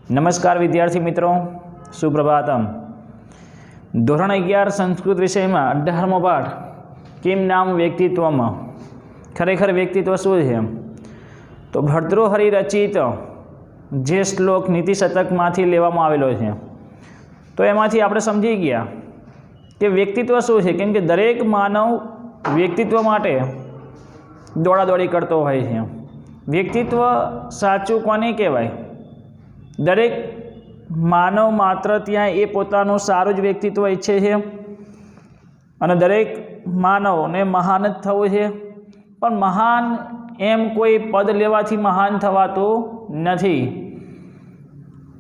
नमस्कार विद्यार्थी मित्रों, सुप्रभातम। धोरण 11 संस्कृत विषय में 18मो पाठ किम नाम व्यक्तित्व में खरेखर व्यक्तित्व शू है। तो भर्तृहरि रचित जे श्लोक नीति शतक में लेवामां आवेलो है। तो एमांथी आपणे समझी गया कि व्यक्तित्व शू है, केम के दरेक मानव व्यक्तित्व माटे दौड़ादौड़ी करतो होय छे। व्यक्तित्व साचुं कोने कहेवाय? दरेक मानव मात्र त्यां ए पोतानुं सारुं ज व्यक्तित्व इच्छे छे अने दरेक मानवने महान ज थवुं छे। पण महान एम कोई पद लेवाथी महान थवातुं नथी।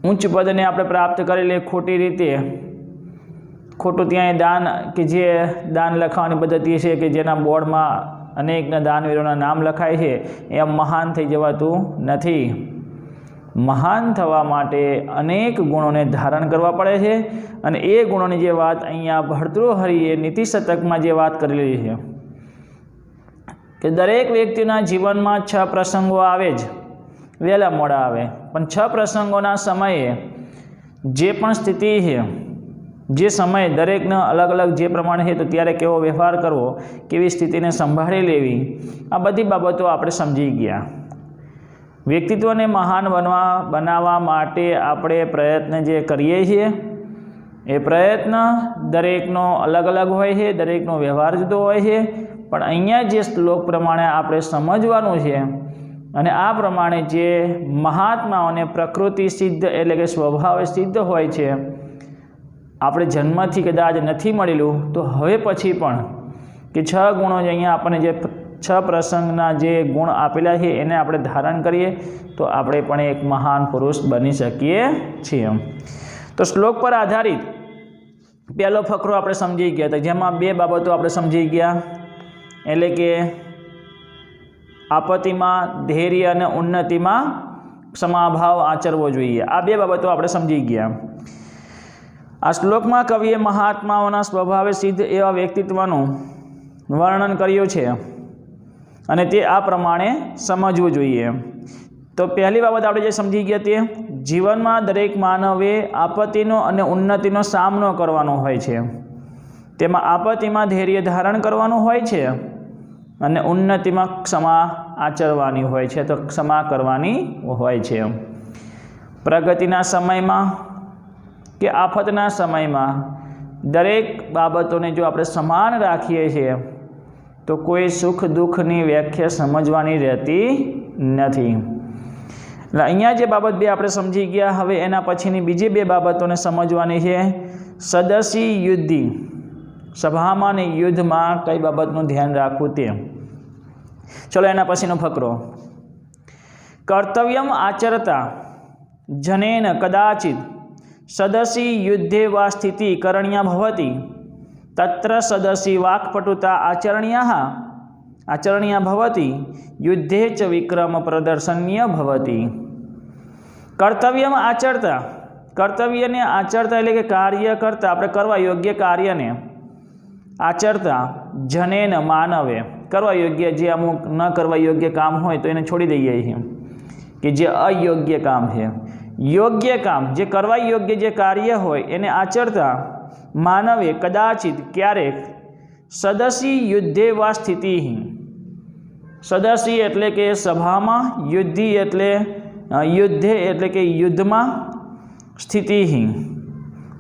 उच्च पदने आपणे प्राप्त करेले खोटी रीते खोटुं त्यां दान के जे दान लखवानी पद्धति छे के जेना बोर्डमां अनेक दानवीरोना नाम लखाय छे एम महान थई जवातुं नथी। महान थवा माटे अनेक गुणों ने धारण करवा पड़े छे अने ए गुणोनी जे वात अहींया भर्तृहरिए नीति शतक में जे वात करेली छे कि दरेक व्यक्तिना जीवन में 6 प्रसंगों आवे ज, वेला मोड़ा आवे, पण 6 प्रसंगोना समये जे पण स्थिति है, जे समय दरेकने अलग अलग जे प्रमाणे है तो त्यारे केवो व्यवहार करवो, केवी स्थितिने संभाળી लेवी, आ बधी बाबतो आपणे समजी गया। व्यक्तित्व ने महान बनावा माटे आपणे प्रयत्न जे करीए छीए ए प्रयत्न दरेकनो अलग अलग होय छे, दरेकनो व्यवहार जुदो होय छे। पण अहींया जे श्लोक प्रमाणे आपणे समजवानुं छे अने आ प्रमाणे जे महात्माओने प्रकृति सिद्ध एटले के स्वभाव सिद्ध होय छे, आपणे जन्मथी कदाच नथी मळेलुं तो हवे पछी पण के 6 गुणो जे अहींया आपणे जे 6 प्रसंगना जे गुण आपेला है एने आपणे धारण करीए तो आपणे पण एक महान पुरुष बनी सकीए छीए। तो श्लोक पर आधारित पहलो फकरो आपणे समझी गया था, जेमां 2 बाबतो आपणे समझी गया, एटले के आपत्तिमां धैर्य अने उन्नतिमां समाभाव आचरवो जोईए। आ 2 बाबतो आपणे समझी गया। आ श्लोकमां कविए महात्माओना स्वभावे सिद्ध एवा व्यक्तित्वनुं वर्णन कर्युं छे अने ते आ प्रमाणे समझवुं जोईए। तो पहली बाबत आपणे जे समझी गया ते जीवन में दरेक मानवे आपत्तिनो अने उन्नतिनो सामनो करवानो होय छे। तेमां आपत्तिमां धैर्य धारण करवानुं होय छे अने उन्नतिमां क्षमा आचरवानी होय छे, तो क्षमा करवानी होय छे। प्रगतिना समयमां के आफतना समयमां दरेक बाबतोने जो आपणे समान राखीए छीए तो कोई सुख दुखनी व्याख्या समझवानी रहती नहीं। એટલે અહીંયા જે બાબત 2 આપણે સમજી ગયા, હવે એના પછીની બીજી 2 બાબતોને સમજવાની છે। સદસી યુદ્ધિ, સભામાં ને યુદ્ધમાં કઈ બાબતનું ધ્યાન રાખવું તે। ચલો એના પછીનો ફકરો। કર્તવ્યમ આચરતા જનેન કદાચિત સદસી યુદ્ધે વા સ્થિતિ કરણ્યા ભવતિ तत्र सदसि वाक्पटुता आचरणीया भवति युद्धे च विक्रम प्रदर्शनीय भवति। कर्तव्य में आचरता, कर्तव्य ने आचरता एटले के कार्य करता, आपणे करवा योग्य कार्य ने आचरता जनेन मानवे, करवा योग्य जे अमुक न करवा योग्य काम होय तो एने छोड़ी दईए छीए कि जे अयोग्य काम है। योग्य काम जे करवा योग्य जे कार्य होय एने आचरता मानवे कदाचित क्यारेक सदसी युद्धे वा स्थिति, सदसी एटले के सभा में, युद्धि एटले युद्धे एटले के युद्ध में, स्थिति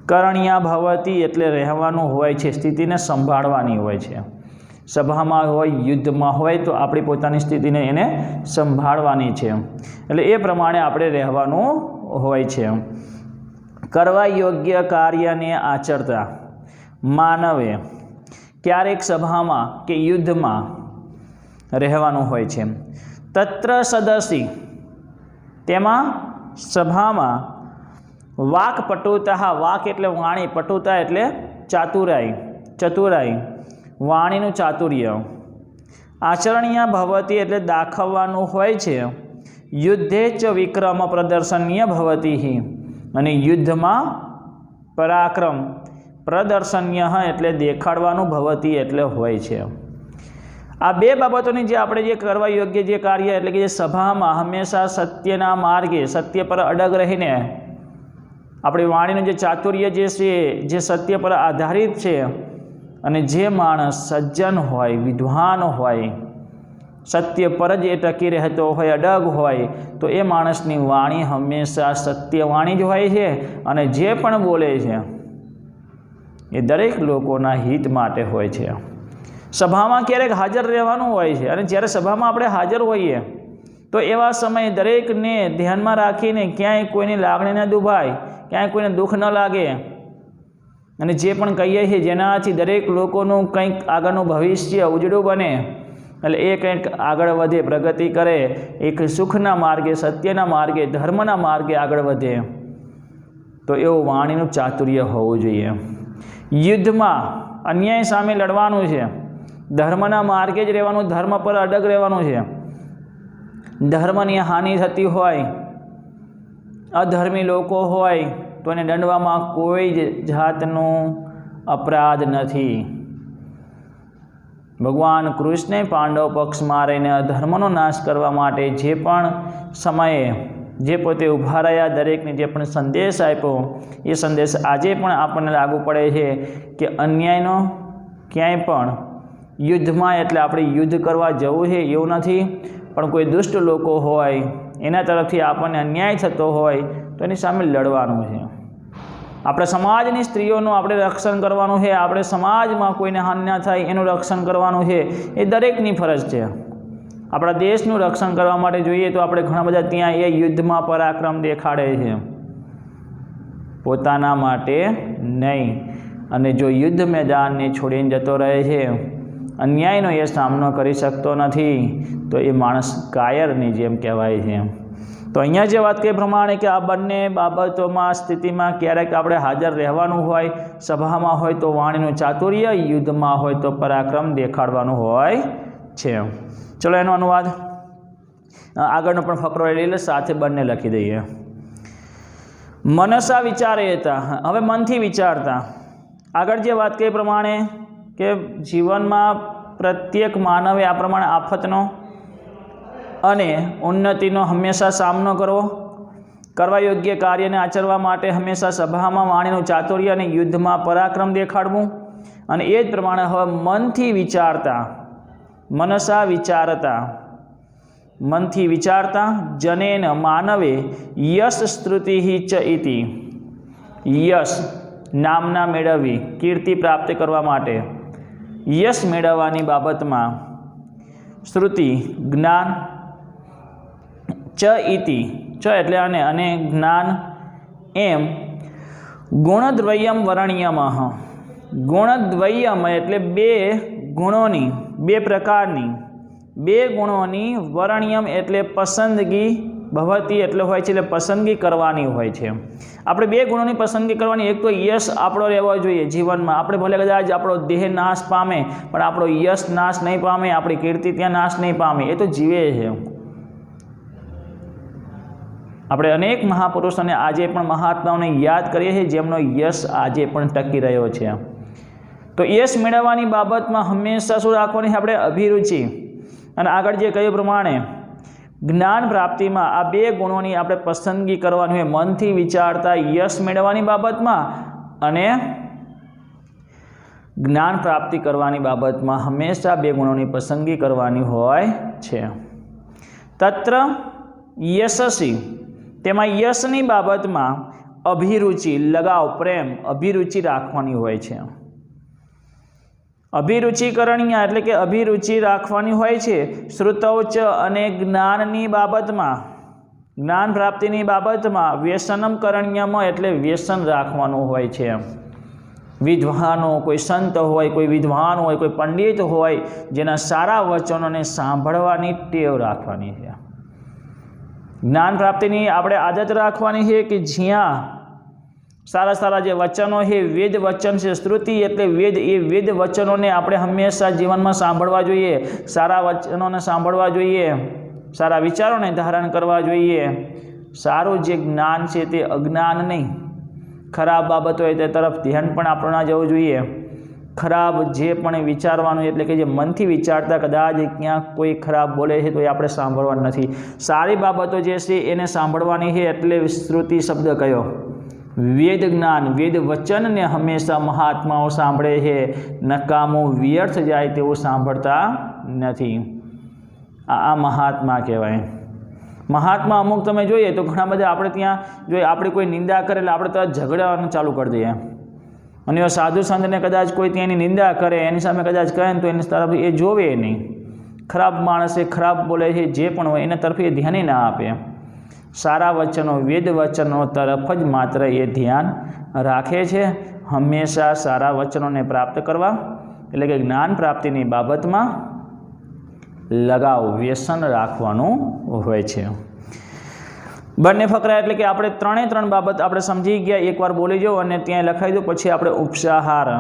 करण्या भवती एटले रहेवानुं होय छे, स्थिति ने संभाळवानी होय छे। सभा में होय, युद्ध में होय तो आपणी पोतानी स्थिति ने एने संभाळवानी छे, एटले ए प्रमाणे आपणे रहेवानुं होय छे। करवा योग्य कार्य ने आचरता मानवे क्यारेक सभा में के युद्ध में रहेवानुं होय छे। तत्र सदसी, तेमां सभा में वाक्पटुता, वाक एटले वाणी, पटुता एटले चातुराई, चतुराई, वाणीनुं चातुर्य, आचरणीय भवति एटले दाखववानुं होय छे। युद्धे च विक्रम प्रदर्शनीय भवति अने युद्ध में पराक्रम प्रदर्शनीय एटले देखाड़वानुं भवति एटले होय छे। आ 2 बाबतोनी जे आपणे जे करवा योग्य जे कार्य एटले के जे सभा में हमेशा सत्यना मार्गे, सत्य पर अडग रहीने આપણી વાણીનું જે ચાતુર્ય જે છે જે સત્ય પર આધારિત છે અને જે માણસ સજ્જન હોય, વિદ્વાન હોય, સત્ય પર જ એ ટકી રહેતો હોય, અડગ હોય, તો એ માણસની વાણી હંમેશા સત્ય વાણી જ હોય છે અને જે પણ બોલે છે એ દરેક લોકોના હિત માટે હોય છે. સભામાં ક્યારેક હાજર રહેવાનું હોય છે અને જ્યારે સભામાં આપણે હાજર હોઈએ તો એવા સમયે દરેકને ધ્યાનમાં રાખીને ક્યાંય કોઈની લાગણી ન દુભાય, ક્યાંય કોઈને દુઃખ ન લાગે અને જે પણ કહીએ છીએ જેનાથી દરેક લોકોનું કંઈક આગળનું ભવિષ્ય ઉજળું બને, એટલે એ કંઈક આગળ વધે, પ્રગતિ કરે, એક સુખના માર્ગે, સત્યના માર્ગે, ધર્મના માર્ગે આગળ વધે, તો એવું વાણીનું ચાતુર્ય હોવું જોઈએ. યુદ્ધમાં અન્યાય સામે લડવાનું છે, ધર્મના માર્ગે જ રહેવાનું, ધર્મ પર અડગ રહેવાનું છે. ધર્મની હાનિ થતી હોય, અધર્મી લોકો હોય તો એને દંડવામાં કોઈ જ જાતનું અપરાધ નથી. ભગવાન કૃષ્ણે પાંડવ પક્ષમાં રહીને અધર્મનો નાશ કરવા માટે જે પણ સમયે જે પોતે ઊભા રહ્યા, દરેકને જે પણ સંદેશ આપ્યો એ સંદેશ આજે પણ આપણને લાગુ પડે છે કે અન્યાયનો ક્યાંય પણ યુદ્ધમાં, એટલે આપણે યુદ્ધ કરવા જવું છે એવું નથી, પણ કોઈ દુષ્ટ લોકો હોય એના તરફથી આપણને અન્યાય થતો હોય તો એની સામે લડવાનું છે. આપણે સમાજની સ્ત્રીઓનું આપણે રક્ષણ કરવાનું છે, આપણે સમાજમાં કોઈને હાનિ ના થાય એનું રક્ષણ કરવાનું છે, એ દરેકની ફરજ છે. આપણા દેશનું રક્ષણ કરવા માટે જોઈએ તો આપણે ઘણા બધા ત્યાં એ યુદ્ધમાં પરાક્રમ દેખાડે છે, પોતાના માટે નહીં. અને જો યુદ્ધ મેદાનને છોડીને જતો રહે છે, અન્યાયનો એ સામનો કરી શકતો નથી, તો એ માણસ કાયરની જેમ કહેવાય છે. તો અહીંયા જે વાત કહી પ્રમાણે કે આ બંને બાબતોમાં, સ્થિતિમાં ક્યારેક આપણે હાજર રહેવાનું હોય, સભામાં હોય તો વાણીનું ચાતુર્ય, યુદ્ધમાં હોય તો પરાક્રમ દેખાડવાનું હોય છે. ચલો એનો અનુવાદ આગળનો પણ ફકરો એટલે સાથે બંને લખી દઈએ. મનસા વિચારે હતા, હવે મનથી વિચારતા. આગળ જે વાત કહી પ્રમાણે કે જીવનમાં પ્રત્યેક માનવે આ પ્રમાણે આફતનો અને ઉન્નતિનો હંમેશા સામનો કરવા યોગ્ય કાર્યને આચરવા માટે હંમેશા સભામાં વાણીનું ચાતુર્ય અને યુદ્ધમાં પરાક્રમ દેખાડવું. અને એ જ પ્રમાણે હવે મનથી વિચારતા, મનસા વિચારતા, મનથી વિચારતા જનેન માનવે યશ સ્તુતિ ચ ઇતિ, યશ નામના મેળવવી, કીર્તિ પ્રાપ્ત કરવા માટે, યશ મેળવવાની બાબતમાં, શ્રુતિ જ્ઞાન, ચ ઇતિ ચ એટલે અને જ્ઞાન, એમ ગુણદ્વયમ વર્ણ્યમ, ગુણદ્વયમ એટલે બે ગુણોની, બે પ્રકારની, બે ગુણોની, વર્ણ્યમ એટલે પસંદગી, ભવતી એટલે હોય છે, એટલે પસંદગી કરવાની હોય છે. આપણે બે ગુણોની પસંદગી કરવાની. એક તો યશ આપણો રહેવો જોઈએ જીવનમાં. આપણે ભલે કદાચ આપણો દેહ નાશ પામે પણ આપણો યશ નાશ નહીં પામે, આપણી કીર્તિ ત્યાં નાશ નહીં પામે, એ તો જીવે છે. આપણે અનેક મહાપુરુષોને આજે પણ મહાત્માઓને યાદ કરીએ છીએ જેમનો યશ આજે પણ ટકી રહ્યો છે. તો યશ મેળવવાની બાબતમાં હંમેશા શું રાખવાની છે? આપણે અભિરુચિ. અને આગળ જે કહ્યું પ્રમાણે જ્ઞાન પ્રાપ્તિમાં આ બે ગુણોની આપણે પસંદગી કરવાની હોય, મનથી વિચારતા યશ મેળવવાની બાબતમાં અને જ્ઞાન પ્રાપ્તિ કરવાની બાબતમાં હંમેશા બે ગુણોની પસંદગી કરવાની હોય છે. તત્ર યશસી, તેમાં યશની બાબતમાં અભિરુચિ, લગાવ, પ્રેમ, અભિરુચિ રાખવાની હોય છે. અભિરુચિકરણીય એટલે કે અભિરુચિ રાખવાની હોય છે. શ્રુતૌચ અને જ્ઞાનની બાબતમાં, જ્ઞાન પ્રાપ્તિની બાબતમાં વ્યસનમ કરણીયમાં એટલે વ્યસન રાખવાનું હોય છે. વિદ્વાનો, કોઈ સંત હોય, કોઈ વિદ્વાન હોય, કોઈ પંડિત હોય, જેના સારા વચનોને સાંભળવાની ટેવ રાખવાની છે. જ્ઞાન પ્રાપ્તિની આપણે આદત રાખવાની છે કે જ્યાં સારા સારા જે વચનો છે, વેદ વચન છે, શ્રુતિ એટલે વેદ, એ વેદ વચનોને આપણે હંમેશા જીવનમાં સાંભળવા જોઈએ, સારા વચનોને સાંભળવા જોઈએ, સારા વિચારોને ધારણ કરવા જોઈએ. સારું જે જ્ઞાન છે તે અજ્ઞાન નહીં, ખરાબ બાબતો હોય તે તરફ ધ્યાન પણ આપણું ના જવું જોઈએ. ખરાબ જે પણ વિચારવાનું એટલે કે જે મનથી વિચારતા કદાચ ક્યાંક કોઈ ખરાબ બોલે છે તો એ આપણે સાંભળવાનું નથી. સારી બાબતો જે છે એને સાંભળવાની છે, એટલે શ્રુતિ શબ્દ કયો, वेद ज्ञान वेद वचन ने हमेशा महात्माओं सांभळे है, नकामो व्यर्थ जाए तेवुं सांभळता नथी। आ महात्मा कहेवाय। महात्मा अमुक तमे जोईए तो घणा बधा आपणे त्यां जो आपणे कोई निंदा करे એટલે આપણે તરત ઝઘડાવાનું ચાલુ કરી દઈએ અને એવા સાધુ સંતને કદાચ કોઈ ત્યાંની નિંદા કરે એની સામે કદાચ કહે ને તો એની તરફ એ જોવે નહીં। ખરાબ માણસે ખરાબ બોલે છે જે પણ હોય એના તરફ એ ધ્યાન ના આપે। સારા વચનો વેદ વચનો તરફ જ માત્ર એ ધ્યાન રાખે છે। હંમેશા સારા વચનોને પ્રાપ્ત કરવા એટલે કે જ્ઞાન પ્રાપ્તિની બાબતમાં लगाव व्यसन राखवानुं होय छे। बंने फकरा एटले के आपणे त्रणेय त्रण बाबत आपणे समजी गया। एकवार बोली जो अने त्यां लखाई दो पछी आपणे उपसाहार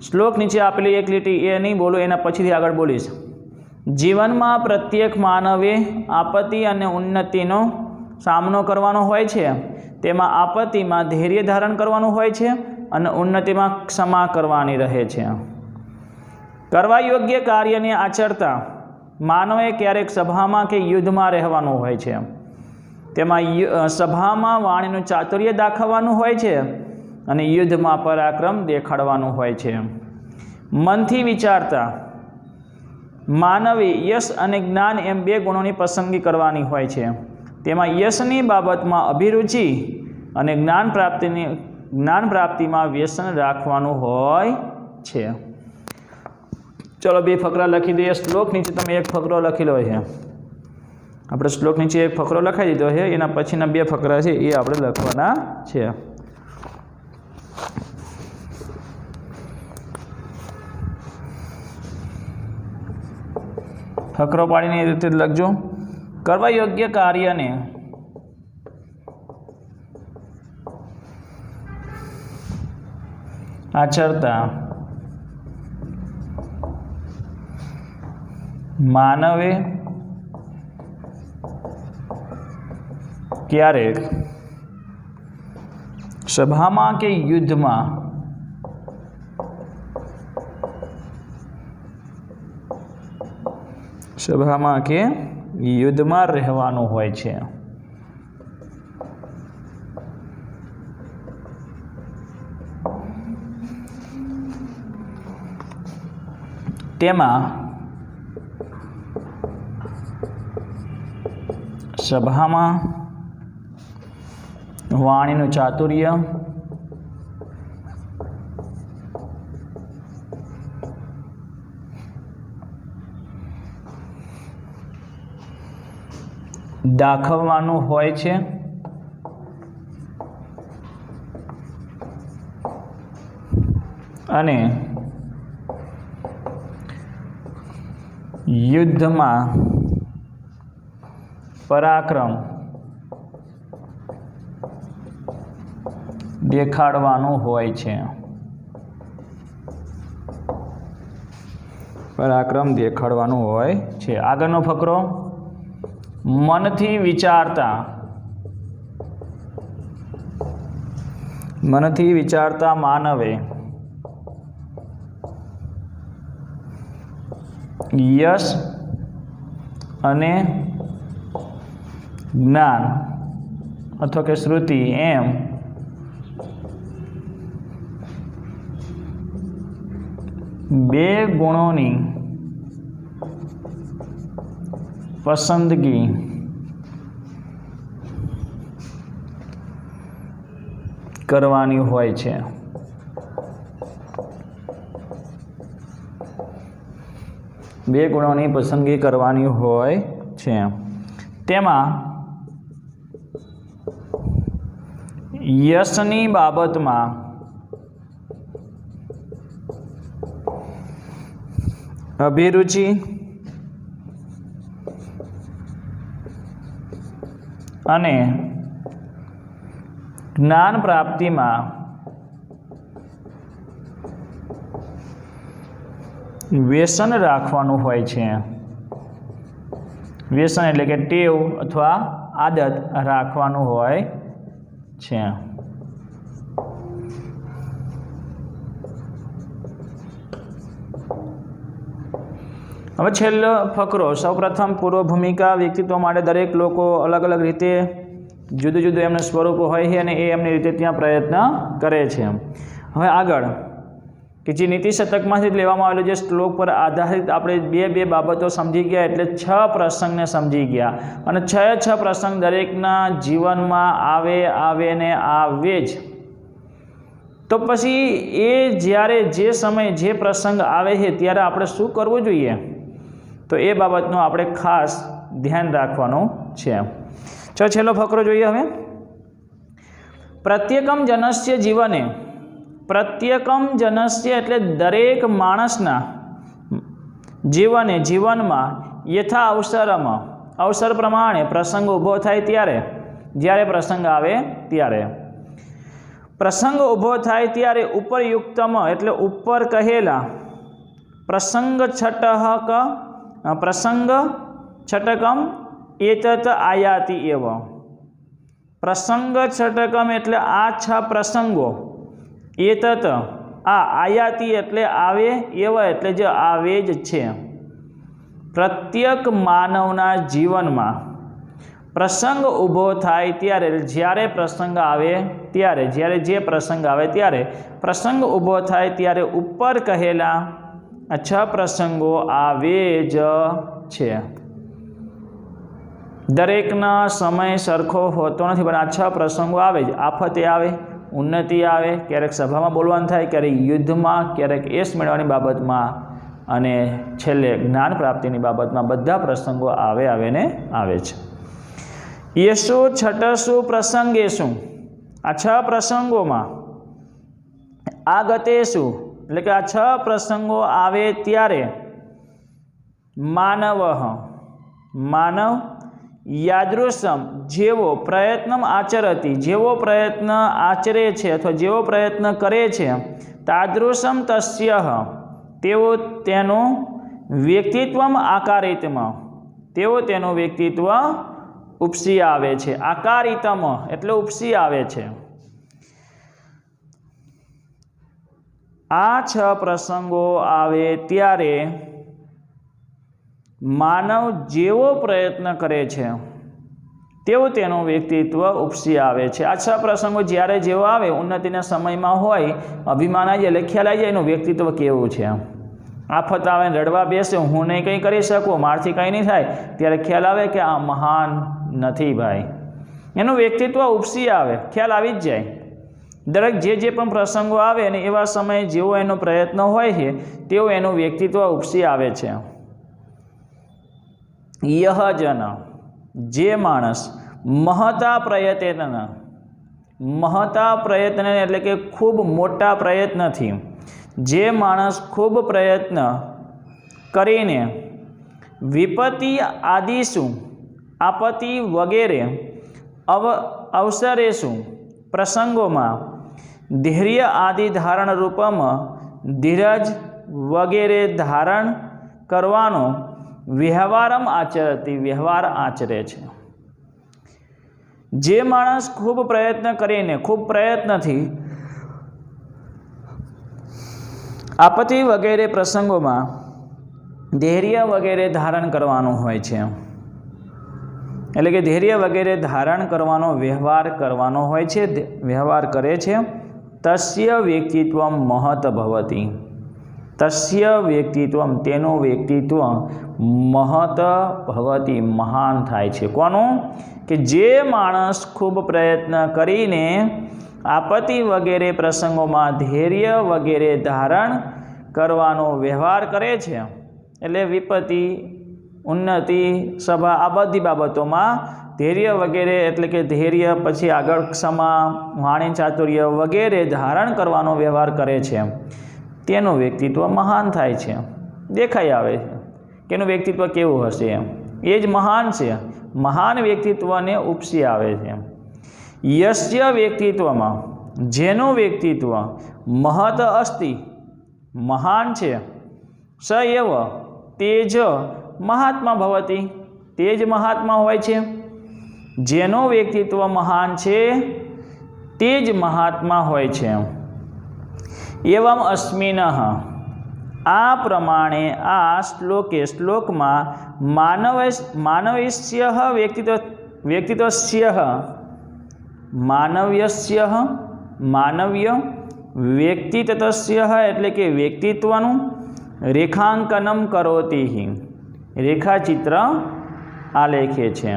श्लोक नीचे आपेली एक लीटी ए नहीं बोलो एना पछीथी आगळ बोलीश। जीवनमां प्रत्येक मानवे आपत्ति अने उन्नतिनो सामनो करवानो होय छे। तेमां आपत्तिमां धैर्य धारण करवानुं होय छे अने उन्नतिमां क्षमा करवानी रहे छे। करवा योग्य कार्य ने आचरता मानवे क्यारेक सभा में के युद्ध में रहवानुं होय छे। तेमां सभा में वाणीनुं चातुर्य दाखववानुं होय छे अने युद्ध में पराक्रम देखाडवानुं होय छे। मनथी विचारता मानवे यश अने ज्ञान एम बे गुणोनी पसंदगी करवानी होय छे। तेमां यशनी बाबतमां अभिरुचि अने ज्ञान प्राप्ति में व्यसन राखवानुं होय छे। चलो बे फकरा लखी दीए। श्लोक नीचे तमे एक फकरो लखी लो है। आपणे श्लोक नीचे एक फकरो लखाई दीधो है, एना पछीना बे फकरा छे ए आपणे लखवाना छे। फकरो पाड़ीने ए रीते लखजो। करवा योग्य कार्य ने आचरता मानवे क्यारेक सभा में के युद्ध में सभा में के युद्ध में रहवानुं होय छे। तेमां सभा में वाणीनुं चातुर्य दाखववानुं होय छे अने युद्ध में पराक्रम देखाडवानुं होय छे। पराक्रम देखाडवानुं होय छे। आगळनो फकरो मनथी विचारता मानवे यश अने ज्ञान अथवा के श्रुति एम बे गुणोनी पसंदगी करवानी होय छे। बे गुणोनी पसंदगी करवानी होय छे। तेमां यशनी बाबतमां अभिरुचि अने ज्ञान प्राप्ति में व्यसन राखवानुं होय छे। व्यसन एटले के टेव अथवा आदत राखवानुं होय छे। हवे छेल्लो फकरो। सौ प्रथम पूर्व भूमिका व्यक्तित्व माटे दरेक लोको अलग अलग रीते જુદું જુદું એમના સ્વરૂપો હોય છે અને એ એમની રીતે ત્યાં પ્રયત્ન કરે છે. હવે આગળ કે જે નીતિ શતકમાંથી લેવામાં આવેલું જે શ્લોક પર આધારિત આપણે બે બાબતો સમજી ગયા, એટલે 6 પ્રસંગને સમજી ગયા. અને 6 પ્રસંગ દરેકના જીવનમાં આવે ને આવે જ. તો પછી એ જ્યારે જે સમય જે પ્રસંગ આવે છે ત્યારે આપણે શું કરવું જોઈએ, તો એ બાબતનું આપણે ખાસ ધ્યાન રાખવાનું છે. છેલ્લો ફકરો જોઈએ હવે. પ્રત્યેકમ જનસ્ય જીવને, પ્રત્યેકમ જનસ્ય એટલે દરેક માણસના જીવનમાં યથા અવસરમાં, અવસર પ્રમાણે પ્રસંગ ઊભો થાય ત્યારે, જ્યારે પ્રસંગ આવે ત્યારે, પ્રસંગ ઊભો થાય ત્યારે ઉપરયુક્તમ એટલે ઉપર કહેલા પ્રસંગ છટકમ એતત આયાતિ એવ. પ્રસંગ છટકમ એટલે આ 6 પ્રસંગો, એતત આ આયાતિ એટલે આવે, એવ એટલે જે આવે જ છે. પ્રત્યેક માનવના જીવનમાં પ્રસંગ ઊભો થાય ત્યારે, જ્યારે પ્રસંગ આવે ત્યારે, જ્યારે જે પ્રસંગ આવે ત્યારે, પ્રસંગ ઊભો થાય ત્યારે ઉપર કહેલા આ 6 પ્રસંગો આવે જ છે. દરેકના સમય સરખો હોતો નથી, પણ આ 6 પ્રસંગો આવે જ. આફતે આવે, ઉન્નતિ આવે, ક્યારેક સભામાં બોલવાનું થાય, ક્યારેક યુદ્ધમાં, ક્યારેક યશ મેળવવાની બાબતમાં, અને છેલ્લે જ્ઞાન પ્રાપ્તિની બાબતમાં બધા પ્રસંગો આવે ને આવે છે. યેશુ છટસુ પ્રસંગેશુ, આ 6 પ્રસંગોમાં, આગતેશુ એટલે કે આ 6 પ્રસંગો આવે ત્યારે, માનવ યાદૃશમ જેવો પ્રયત્ન આચરતી, જેવો પ્રયત્ન આચરે છે અથવા જેવો પ્રયત્ન કરે છે, તાદૃશમ તસ્ય તેઓ તેનું વ્યક્તિત્વ આકારિતમાં, તેઓ તેનું વ્યક્તિત્વ ઉપસી આવે છે. આકારિતમ એટલે ઉપસી આવે છે. આ 6 પ્રસંગો આવે ત્યારે માનવ જેવો પ્રયત્ન કરે છે તેવું તેનું વ્યક્તિત્વ ઉપસી આવે છે. આ 6 પ્રસંગો જ્યારે જેવો આવે, ઉન્નતિના સમયમાં હોય, અભિમાન આવી જાય એટલે ખ્યાલ આવી જાય એનું વ્યક્તિત્વ કેવું છે. આફત આવે, રડવા બેસે, હું નહીં કંઈ કરી શકું, મારથી કંઈ નહીં થાય, ત્યારે ખ્યાલ આવે કે આ મહાન નથી ભાઈ. એનું વ્યક્તિત્વ ઉપસી આવે, ખ્યાલ આવી જ જાય. દરેક જે પણ પ્રસંગો આવે અને એવા સમયે જેવો એનો પ્રયત્ન હોય છે તેવું એનું વ્યક્તિત્વ ઉપસી આવે છે. યહજન જે માણસ મહતા પ્રયત્ન એટલે કે ખૂબ મોટા પ્રયત્નથી, જે માણસ ખૂબ પ્રયત્ન કરીને વિપત્તિ આદિશુ આપત્તિ વગેરે અવસરેશુ પ્રસંગોમાં ધૈર્ય આદિ ધારણ રૂપમાં ધીરજ વગેરે ધારણ કરવાનો વ્યવહારમ આચરતી, વ્યવહાર આચરે છે. જે માણસ ખૂબ પ્રયત્ન કરીને, ખૂબ પ્રયત્નથી આપત્તિ વગેરે પ્રસંગોમાં ધૈર્ય વગેરે ધારણ કરવાનું હોય છે, એટલે કે ધૈર્ય વગેરે ધારણ કરવાનો વ્યવહાર કરવાનો હોય છે, વ્યવહાર કરે છે. તસ્ય વ્યક્તિત્વ મહત ભવતી, તસ્ય વ્યક્તિત્વ તેનું વ્યક્તિત્વ મહત ભવતી મહાન થાય છે. કોનું? કે જે માણસ ખૂબ પ્રયત્ન કરીને આપત્તિ વગેરે પ્રસંગોમાં ધૈર્ય વગેરે ધારણ કરવાનો વ્યવહાર કરે છે, એટલે વિપત્તિ, ઉન્નતિ, સભા, આ બધી બાબતોમાં ધૈર્ય વગેરે એટલે કે ધૈર્ય, પછી આગળ ક્ષમા, વાણી ચાતુર્ય વગેરે ધારણ કરવાનો વ્યવહાર કરે છે, તેનું વ્યક્તિત્વ મહાન થાય છે. દેખાઈ આવે છે કે એનું વ્યક્તિત્વ કેવું હશે, એ જ મહાન છે. મહાન વ્યક્તિત્વને ઉપસી આવે છે. યસ્ય વ્યક્તિત્વમાં, જેનું વ્યક્તિત્વ મહત અસ્તિ મહાન છે, સ એવ તેજ મહાત્મા ભવતી, તે જ મહાત્મા હોય છે. જેનું વ્યક્તિત્વ મહાન છે તે જ મહાત્મા હોય છે. એવમ અસ્મિન, આ પ્રમાણે આ શ્લોકમાં માનવસ્ય વ્યક્તિત્વસ્ય मानव्यस्य मानव्य व्यक्तितस्य एटले के व्यक्तित्वनु रेखांकनम करोति रेखाचित्र आलेखे छे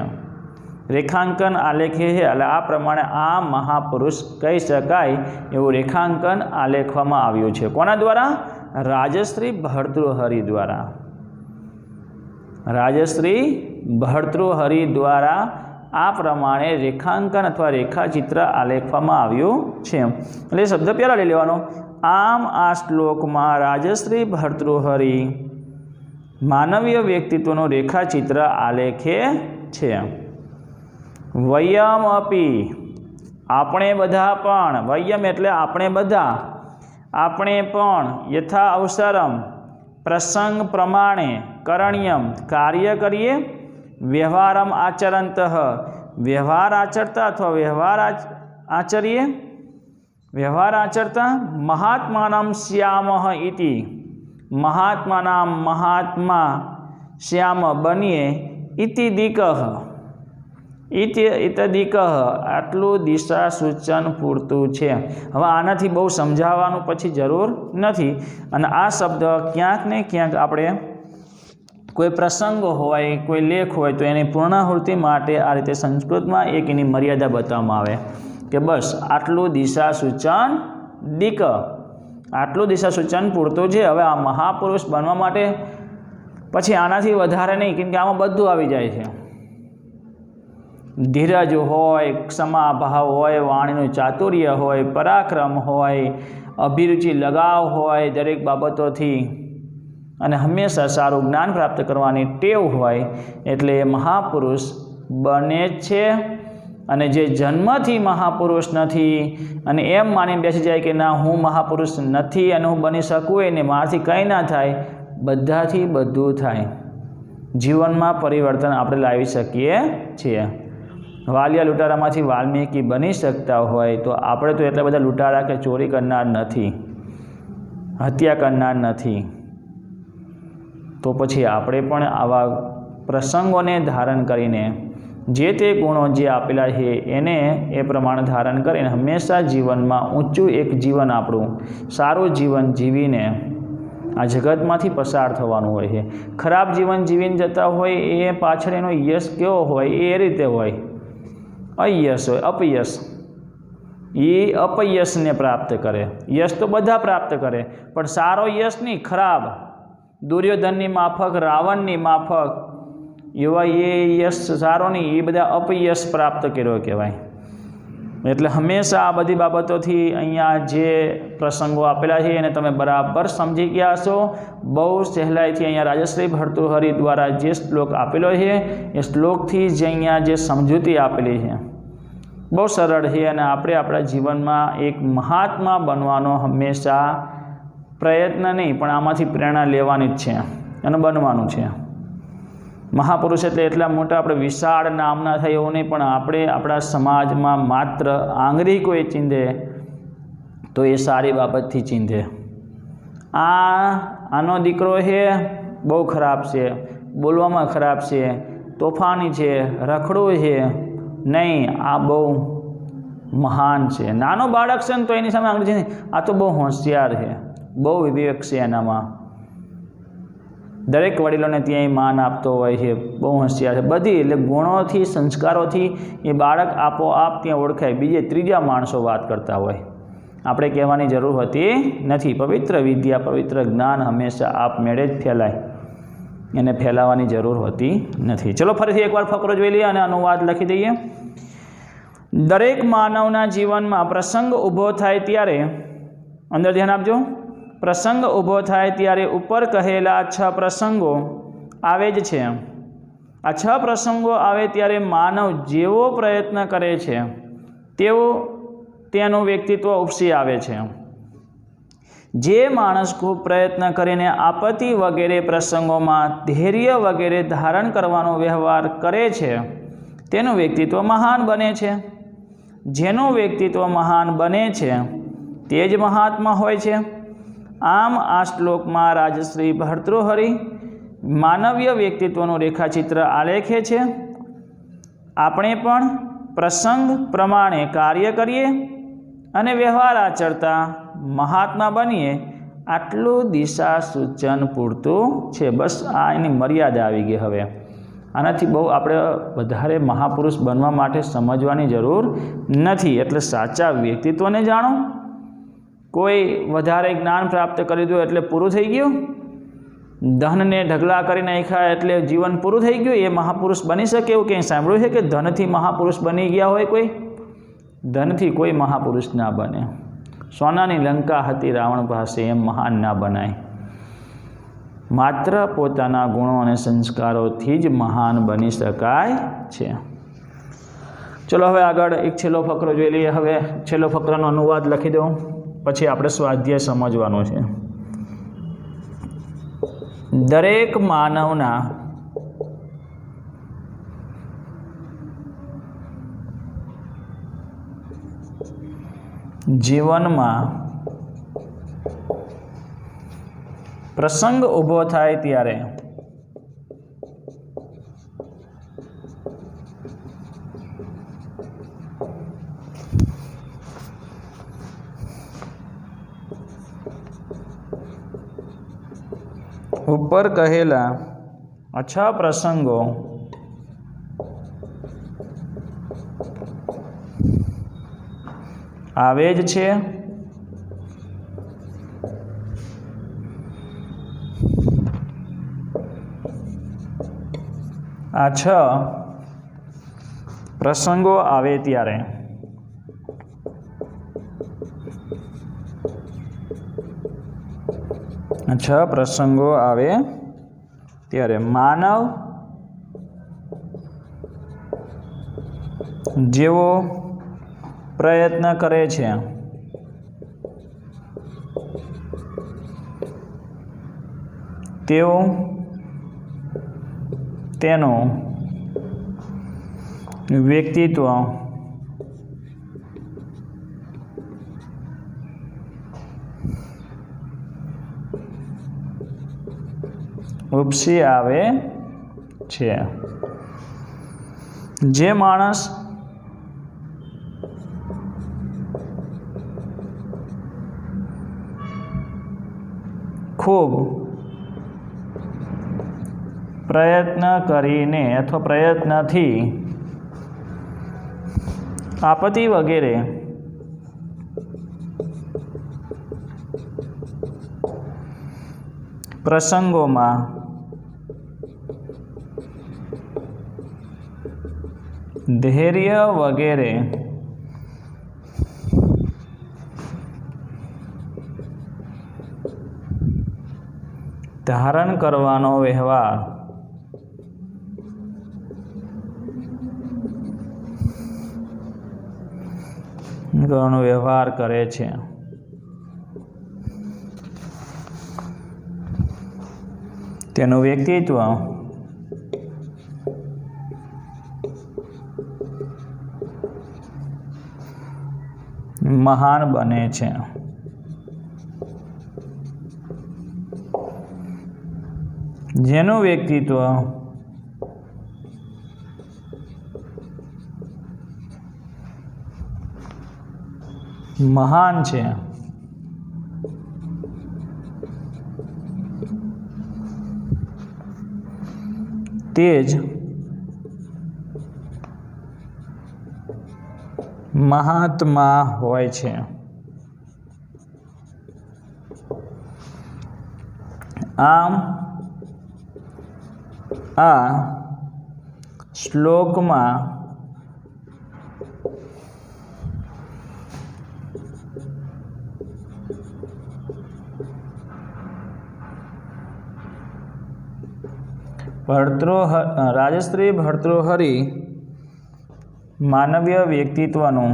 रेखांकन आलेखे है એટલે આ પ્રમાણે આ મહાપુરુષ કહી શકાય એવું રેખાંકન આલેખવામાં આવ્યું છે કોના દ્વારા રાજશ્રી ભર્તૃહરિ દ્વારા રાજશ્રી ભર્તૃહરિ દ્વારા આ પ્રમાણે રેખાંકન અથવા રેખાચિત્ર આલેખવામાં આવ્યું છે એટલે શબ્દ પહેલા લઈ લેવાનો આમ આ શ્લોકમાં રાજશ્રી ભર્તૃહરિ માનવીય વ્યક્તિત્વનું રેખાચિત્ર આલેખે છે વયમ અપી આપણે બધા પણ વયમ એટલે આપણે બધા આપણે પણ યથા અવસરમ પ્રસંગ પ્રમાણે કરણ્યમ કાર્ય કરીએ વ્યવહારમ આચરંત વ્યવહાર આચરતા અથવા વ્યવહાર આચરીએ વ્યવહાર આચરતા મહાત્માનામ શ્યામઃ ઇતિ મહાત્માનામ મહાત્મા શ્યામ બનીએ ઇતિ દિકઃ ઇત્યાદિક આટલું દિશા સૂચન પૂરતું છે હવે આનાથી બહુ સમજાવવાનું પછી જરૂર નથી અને આ શબ્દ ક્યાંક ને ક્યાંક આપણે કોઈ પ્રસંગ હોય કોઈ લેખ હોય તો એની પૂર્ણાહુતિ માટે આ રીતે સંસ્કૃતમાં એક એની મર્યાદા બતાવવામાં આવે કે બસ આટલું દિશા સૂચન દિક આટલું દિશા સૂચન પૂરતું છે હવે આ મહાપુરુષ બનવા માટે પછી આનાથી વધારે નહીં કેમ કે આમાં બધું આવી જાય છે ધીરજ હોય ક્ષમા ભાવ હોય વાણીનું ચાતુર્ય હોય પરાક્રમ હોય અભિરુચિ લગાવ હોય દરેક બાબતોથી અને હંમેશા સારું જ્ઞાન પ્રાપ્ત કરવાની ટેવ હોય એટલે એ મહાપુરુષ બને જ છે અને જે જન્મથી મહાપુરુષ નથી અને એમ માની બેસી જાય કે ના હું મહાપુરુષ નથી અને હું બની શકું એને મારાથી કંઈ ના થાય બધાથી બધું થાય જીવનમાં પરિવર્તન આપણે લાવી શકીએ છીએ વાલિયા લૂંટારામાંથી વાલ્મીકી બની શકતા હોય તો આપણે તો એટલા બધા લૂંટારા કે ચોરી કરનાર નથી હત્યા કરનાર નથી તો પછી આપણે પણ આવા પ્રસંગોને ધારણ કરીને જે તે ગુણો જે આપેલા છે એને એ પ્રમાણે ધારણ કરીને હંમેશા જીવનમાં ઊંચું એક જીવન આપણું સારું જીવન જીવીને આ જગતમાંથી પસાર થવાનું હોય છે ખરાબ જીવન જીવીને જતા હોય એ પાછળ એનો યશ કેવો હોય એ રીતે હોય અયશ હોય અપયશ એ અપયશને પ્રાપ્ત કરે યશ તો બધા પ્રાપ્ત કરે પણ સારો યશ નહીં ખરાબ દુર્યોધનની માફક રાવણની માફક એવા એ યશ સારો નહીં એ બધા અપયશ પ્રાપ્ત કર્યો કહેવાય એટલે હંમેશા આ બધી બાબતોથી અહીંયા જે પ્રસંગો આપેલા છે એને તમે બરાબર સમજી ગયા હશો બહુ સહેલાઈથી અહીંયા રાજશ્રી ભર્તૃહરિ દ્વારા જે શ્લોક આપેલો છે એ શ્લોકથી જ અહીંયા જે સમજૂતી આપેલી છે બહુ સરળ છે અને આપણે આપણા જીવનમાં એક મહાત્મા બનવાનો હંમેશા પ્રયત્ન નહીં પણ આમાંથી પ્રેરણા લેવાની જ છે અને બનવાનું છે મહાપુરુષ એટલે એટલા મોટા આપણે વિશાળ નામના થાય એવું નહીં પણ આપણે આપણા સમાજમાં માત્ર આંગળી કોઈ ચીંધે તો એ સારી બાબતથી ચીંધે આનો દીકરો છે બહુ ખરાબ છે બોલવામાં ખરાબ છે તોફાની છે રખડું છે નહીં આ બહુ મહાન છે નાનો બાળક છે ને તો એની સામે આંગળી છે આ તો બહુ હોશિયાર છે બહુ વિવેક છે એનામાં દરેક વડીલોને ત્યાં માન આપતો હોય છે બહુ હોશિયાર છે બધી એટલે ગુણોથી સંસ્કારોથી એ બાળક આપોઆપ ત્યાં ઓળખાય બીજે ત્રીજા માણસો વાત કરતા હોય આપણે કહેવાની જરૂર હોતી નથી પવિત્ર વિદ્યા પવિત્ર જ્ઞાન હંમેશા આપમેળે જ ફેલાય એને ફેલાવવાની જરૂર હોતી નથી ચલો ફરીથી એકવાર ફકરો જોઈ લઈએ અને અનુવાદ લખી દઈએ દરેક માનવના જીવનમાં પ્રસંગ ઊભો થાય ત્યારે અંદર ધ્યાન આપજો પ્રસંગ ઊભો થાય ત્યારે ઉપર કહેલા 6 પ્રસંગો આવે જ છે આ 6 પ્રસંગો આવે ત્યારે માનવ જેવો પ્રયત્ન કરે છે તેવો તેનું વ્યક્તિત્વ ઉપસી આવે છે જે માણસ ખૂબ પ્રયત્ન કરીને આપત્તિ વગેરે પ્રસંગોમાં ધૈર્ય વગેરે ધારણ કરવાનો વ્યવહાર કરે છે તેનું વ્યક્તિત્વ મહાન બને છે જેનું વ્યક્તિત્વ મહાન બને છે તે જ મહાત્મા હોય છે આમ આ શ્લોકમાં રાજશ્રી ભર્તૃહરિ માનવીય વ્યક્તિત્વનું રેખાચિત્ર આલેખે છે આપણે પણ પ્રસંગ પ્રમાણે કાર્ય કરીએ અને વ્યવહાર આચરતા મહાત્મા બનીએ આટલું દિશા સૂચન પૂરતું છે. બસ આ એની મર્યાદા આવી ગઈ. હવે આનાથી બહુ આપણે વધારે મહાપુરુષ બનવા માટે સમજવાની જરૂર નથી. એટલે સાચા વ્યક્તિત્વને જાણો. કોઈ વધારે જ્ઞાન પ્રાપ્ત કરી દો એટલે પૂરું થઈ ગયું. ધનને ઢગલા કરી નાખ્યા એટલે જીવન પૂરું થઈ ગયું. એ મહાપુરુષ બની શકે એવું કંઈ સાંભળ્યું છે કે ધનથી મહાપુરુષ બની ગયા હોય? કોઈ ધનથી કોઈ મહાપુરુષ ના બને. સોનાની લંકા હતી રાવણ પાસે, એમ મહાન ના બનાય. માત્ર પોતાના ગુણો અને સંસ્કારોથી જ મહાન બની શકાય છે. ચલો હવે આગળ એક છેલ્લો ફકરો જોઈ લઈએ. હવે છેલ્લો ફકરાનો અનુવાદ લખી દઉં, પછી આપણે સ્વાધ્યાય સમજવાનો છે. દરેક માનવના જીવનમાં પ્રસંગ ઊભો થાય ત્યારે ઉપર કહેલા અછા પ્રસંગો આવે જ છે. આ 6 પ્રસંગો આવે ત્યારે માનવ જેવો પ્રયત્ન કરે છે તેઓ તેનું વ્યક્તિત્વ ઉપસી આવે છે. જે માણસ ખૂબ પ્રયત્ન કરીને અથવા પ્રયત્નથી આપત્તિ વગેરે પ્રસંગોમાં ધૈર્ય વગેરે ધારણ કરવાનો વ્યવહાર કરે છે. તેનું વ્યક્તિત્વ મહાન બને છે. જેનું વ્યક્તિત્વ મહાન છે તે જ મહાત્મા હોય છે. આમ આ શ્લોકમાં રાજશ્રી ભર્તૃહરિ માનવીય વ્યક્તિત્વનું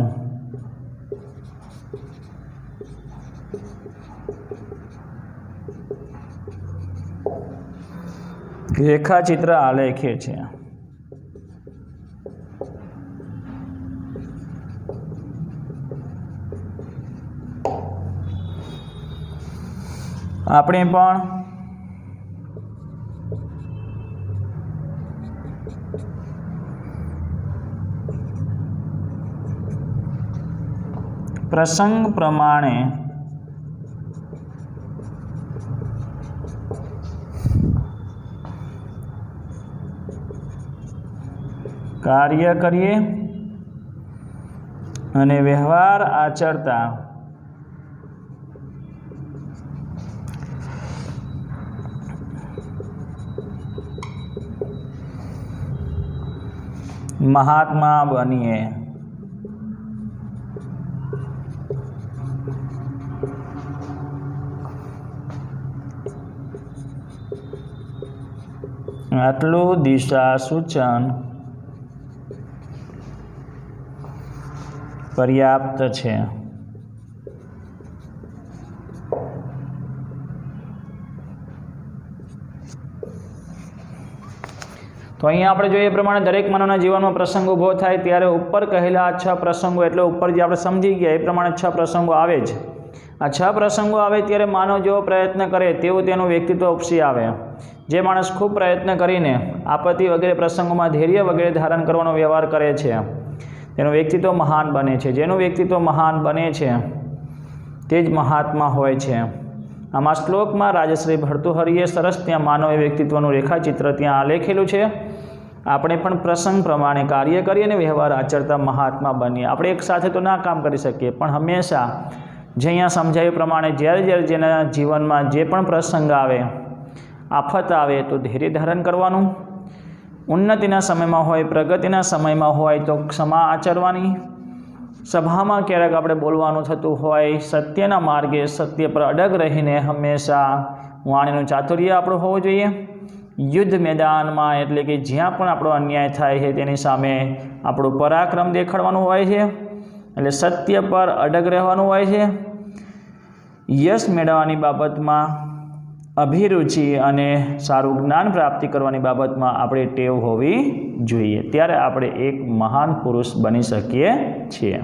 રેખાચિત્ર આલેખે છે. આપણે પણ प्रसंग प्रमाणे कार्य करिए અને વ્યવહાર આચરતા મહાત્મા બનીએ। આટલું દિશા સૂચન पर्याप्त है। तो अहीं आपणे जोईए प्रमाणे दरेक मानवना जीवनमां प्रसंग ऊभो थाय त्यारे उपर कहेला 6 प्रसंगो एटले उपर जे आपणे समजी गया ए प्रमाणे 6 प्रसंगो आवे ज। आ 6 प्रसंगो आवे त्यारे मानव जेवो प्रयत्न करे तेवुं तेनुं व्यक्तित्व उपसी आवे। जे माणस खूब प्रयत्न करीने आपत्ति वगैरे प्रसंगोमां धैर्य वगैरे धारण करवानो व्यवहार करे छे तेनुं व्यक्तित्व महान बने छे। जेनुं व्यक्तित्व महान बने छे ते ज महात्मा होय छे। आमां श्लोकमां राजश्री भर्तृहरिए सरस त्यां मानव व्यक्तित्वनुं रेखाचित्र त्यां आलेखेलुं छे। આપણે પણ પ્રસંગ પ્રમાણે કાર્ય કરીએ અને વ્યવહાર આચરતા મહાત્મા બનીએ। આપણે એક સાથે તો ના કામ કરી શકીએ, પણ હંમેશા જે અહીંયા સમજાવ્યા પ્રમાણે જ્યારે જેના જીવનમાં જે પણ પ્રસંગ આવે, આફત આવે તો ધૈર્ય ધારણ કરવાનું। ઉન્નતિના સમયમાં હોય, પ્રગતિના સમયમાં હોય તો ક્ષમા આચરવાની। સભામાં ક્યારેક આપણે બોલવાનું થતું હોય, સત્યના માર્ગે સત્ય પર અડગ રહીને હંમેશા વાણીનું ચાતુર્ય આપણું હોવું જોઈએ। युद्ध मैदान में एटले कि ज्यां पण आपणो अन्याय थाय छे तेनी सामे आपणुं पराक्रम देखाडवानुं होय छे, एटले सत्य पर अडग रहेवानुं होय छे। यश मेळववानी बाबतमां अभिरुचि अने सारुं ज्ञान प्राप्ति करवानी बाबतमां आपणे टेव होवी जोईए, त्यारे आपणे एक महान पुरुष बनी शकीए छीए।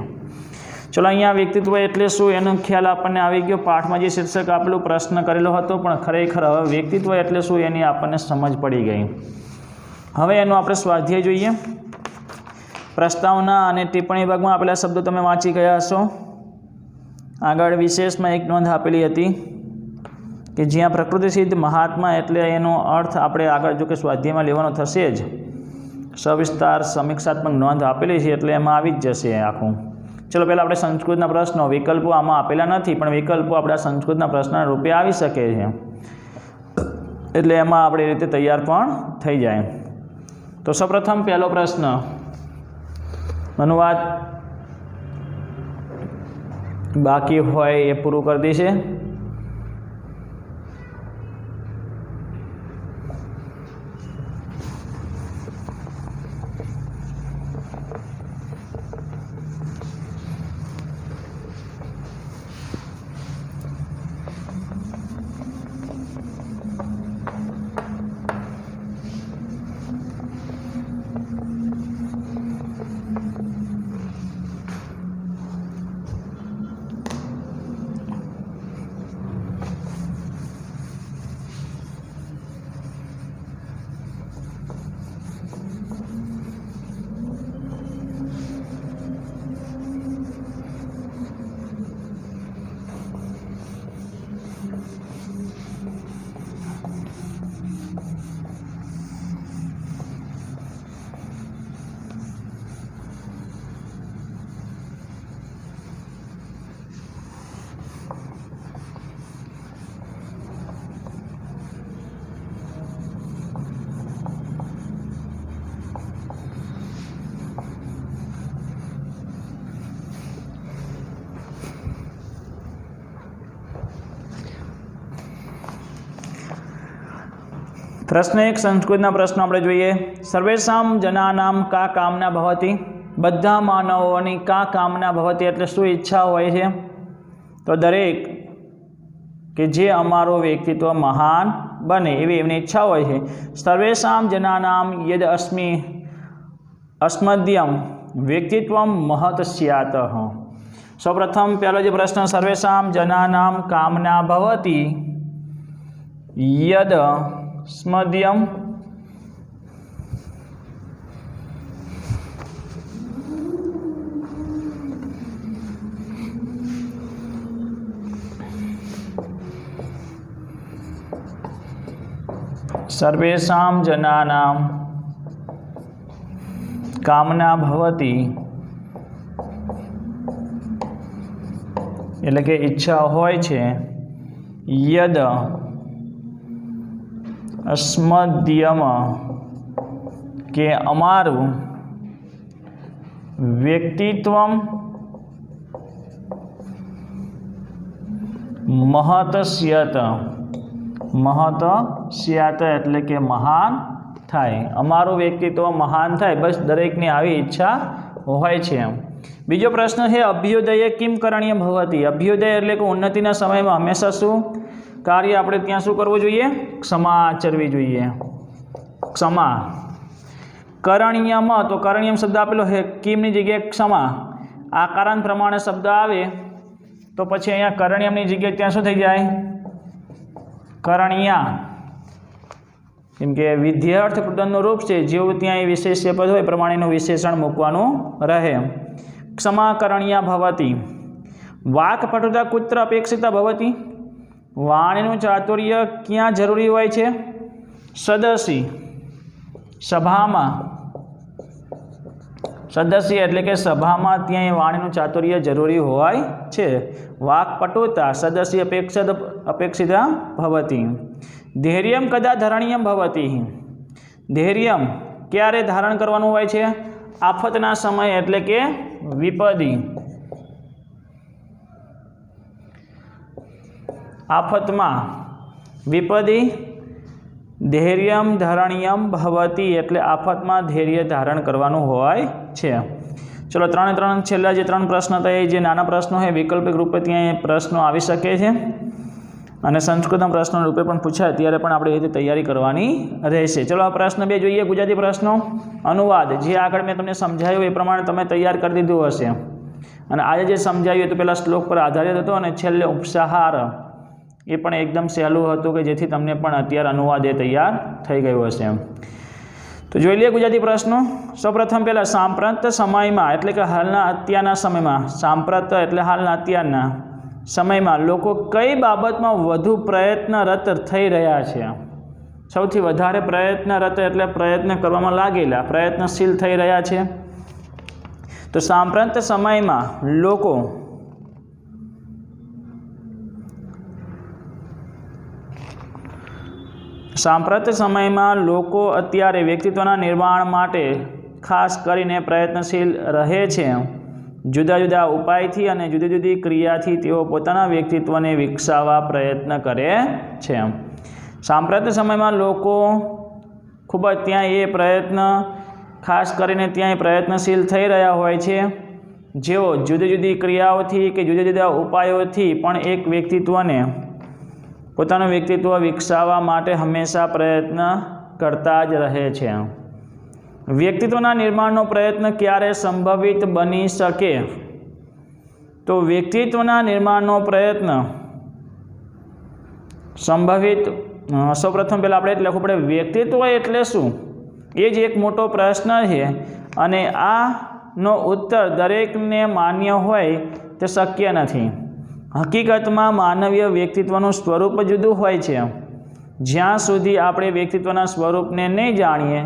चलो अहींया व्यक्तित्व एटले शुं एनो ख्याल आपणे आवी गयो। पाठमां जे शीर्षक आपेલું प्रश्न करेलो हतो, पण खरेखर हवे व्यक्तित्व एटले शुं एनी आपणे समज पड़ी गई। हवे एनो आपणे स्वाध्याय जोईए। प्रस्तावना अने टिप्पणी भागमां आपेला शब्दो तमे वांची गया हशो। आगळ विशेषमां एक नोंध आपेली हती कि ज्यां प्रकृति सिद्ध महात्मा एटले एनो अर्थ आपणे आगळ जो कि स्वाध्यायमां लेवानो थशे ज। सविस्तार समीक्षात्मक नोंध आपेली छे एटले एमां आवी ज जशे आखुं। चलो पहला अपने संस्कृतना प्रश्नों विकल्पों आमां आपेला नथी, पण विकल्पों आपणा संस्कृतना प्रश्न रूपे आवी शके छे, एटले एमां आपणी रीते तैयार पण थई जाय। तो सौप्रथम पहलो प्रश्न अनुवाद बाकी होय ए पूरुं कर देशे। प्रश्न एक संस्कृतना प्रश्न આપણે જોઈએ। સર્વેષામ જનાનામ કા કામના ભવતી, બધા માનવોની કા કામના ભવતી એટલે શું ઈચ્છા હોય છે? તો દરેક કે જે અમારો વ્યક્તિત્વ મહાન બને એવી એમની ઈચ્છા હોય છે। સર્વેષામ જનાનામ યદ અસ્મિ અસ્મદ્યમ વ્યક્તિત્વમ મહત સ્યાત। સૌપ્રથમ પહેલો જે પ્રશ્ન સર્વેષામ જનાનામ કામના ભવતી યદ स्मद्यम सर्वेषां जनानां कामना भवति એટલે કે ઈચ્છા હોય છે યદ અસ્મદ્યમ કે અમારું વ્યક્તિત્વ महतस्यत महतस्यत એટલે કે મહાન થાય અમારું વ્યક્તિત્વ મહાન થાય બસ દરેકની આવી ઈચ્છા હોય છે। બીજો પ્રશ્ન છે અભ્યુદય કિમ કરણીય ભવતી અભ્યુદય એટલે કે ઉન્નતિના સમયમાં હંમેશા શું કાર્ય આપણે ત્યાં શું કરવું જોઈએ ક્ષમા આચરવી જોઈએ ક્ષમા કરણીયમાં તો કરણીયમ શબ્દ આપેલો છે કિમની જગ્યાએ ક્ષમા આકારાંત પ્રમાણે શબ્દ આવે तो पछी अहींया करण्यमनी जग्याए त्यां शुं थई जाय करणीया केम के विध्यर्थ पदનું रूप छे जेवुं त्यां विशेष्य पद होय प्रमाणेनुं विशेषण मूकवानुं रहे। क्षमा करणीया भवति वाक्पटुता कुत्र अपेक्षिता भवति वाणीनुं चातुर्य क्यां जरूरी होय छे सदसी सभामां सदस्य एटले के सभामां त्यां वाणीनुं चातुर्य जरूरी होय छे। वाक्पटुता सदस्य अपेक्षिता भवति धैर्यं कदा धरणीयं भवति धैर्यं क्यारे धारण करवानुं होय छे आफतना समय एटले के विपदी आफतमां विपदी धैर्यं धरणीयं भवति एटले आफतमां धैर्य धारण करवानुं होय छे। चलो त्रण त्रण छेल्ला जे त्रण प्रश्न था जे नाना प्रश्नों है वैकल्पिक रूपे त्यां प्रश्नों आवी शके छे अने संस्कृतम प्रश्न रूपे पण पूछाय त्यारे पण आपणे ए रीते तैयारी करवानी रहेशे। चलो आ प्रश्न बे जोईए गुजराती प्रश्नों अनुवाद जे आगळ मैं तमने समजाव्युं ए प्रमाणे तमे तैयार करी दीधुं हशे अने आज जे समजाव्युं तो पेला श्लोक पर आधारित हतो अने छेल्ले उपसहार ए पण एकदम सहेलुं हतुं के जेथी तमने पण अत्यारे अनुवाद ए तैयार थई गयो हशे। तो जोई लीए गुजराती प्रश्नों सौप्रथम पहला सांप्रत समय में एटले के हालना अत्यारना समय में सांप्रत एटले हालना अत्यारना समय में लोग कई बाबत में वधु प्रयत्नरत थई रह्या छे सौथी वधारे प्रयत्नरत एटले प्रयत्न करवामां लागेला प्रयत्नशील थई रह्या छे। तो सांप्रत समय में लोग सांप्रत समय में लोग अत्यारे व्यक्तित्वना निर्माण माटे खास करीने प्रयत्नशील रहे छे जुदा जुदा उपायथी अने जुदी जुदी क्रियाथी तेओ पोताना व्यक्तित्वने विकसाववा प्रयत्न करे छे। सांप्रत समय में लोग खूब त्यां ए प्रयत्न खास करीने त्यां प्रयत्नशील थई रह्या होय छे जेओ जुदी जुदी क्रियाओथी के जुदा जुदा उपायोथी पण एक व्यक्तित्वने पोतानुं व्यक्तित्व विकसाववा माटे हमेशा प्रयत्न करता ज रहे छे। व्यक्तित्वना निर्माणनो प्रयत्न क्यारे संभवित बनी शके तो व्यक्तित्वना निर्माणनो प्रयत्न संभवित सौप्रथम पहला आपणे लखવું પડે व्यक्तित्व एटले शुं ए ज एक मोटो प्रश्न है अने आनो उत्तर दरेकने मान्य होय ते शक्य नथी। हकीकत में मानवीय व्यक्तित्वનું स्वरूप जुदું હોય છે જ્યાં સુધી આપણે વ્યક્તિત્વના સ્વરૂપને નહીં જાણીએ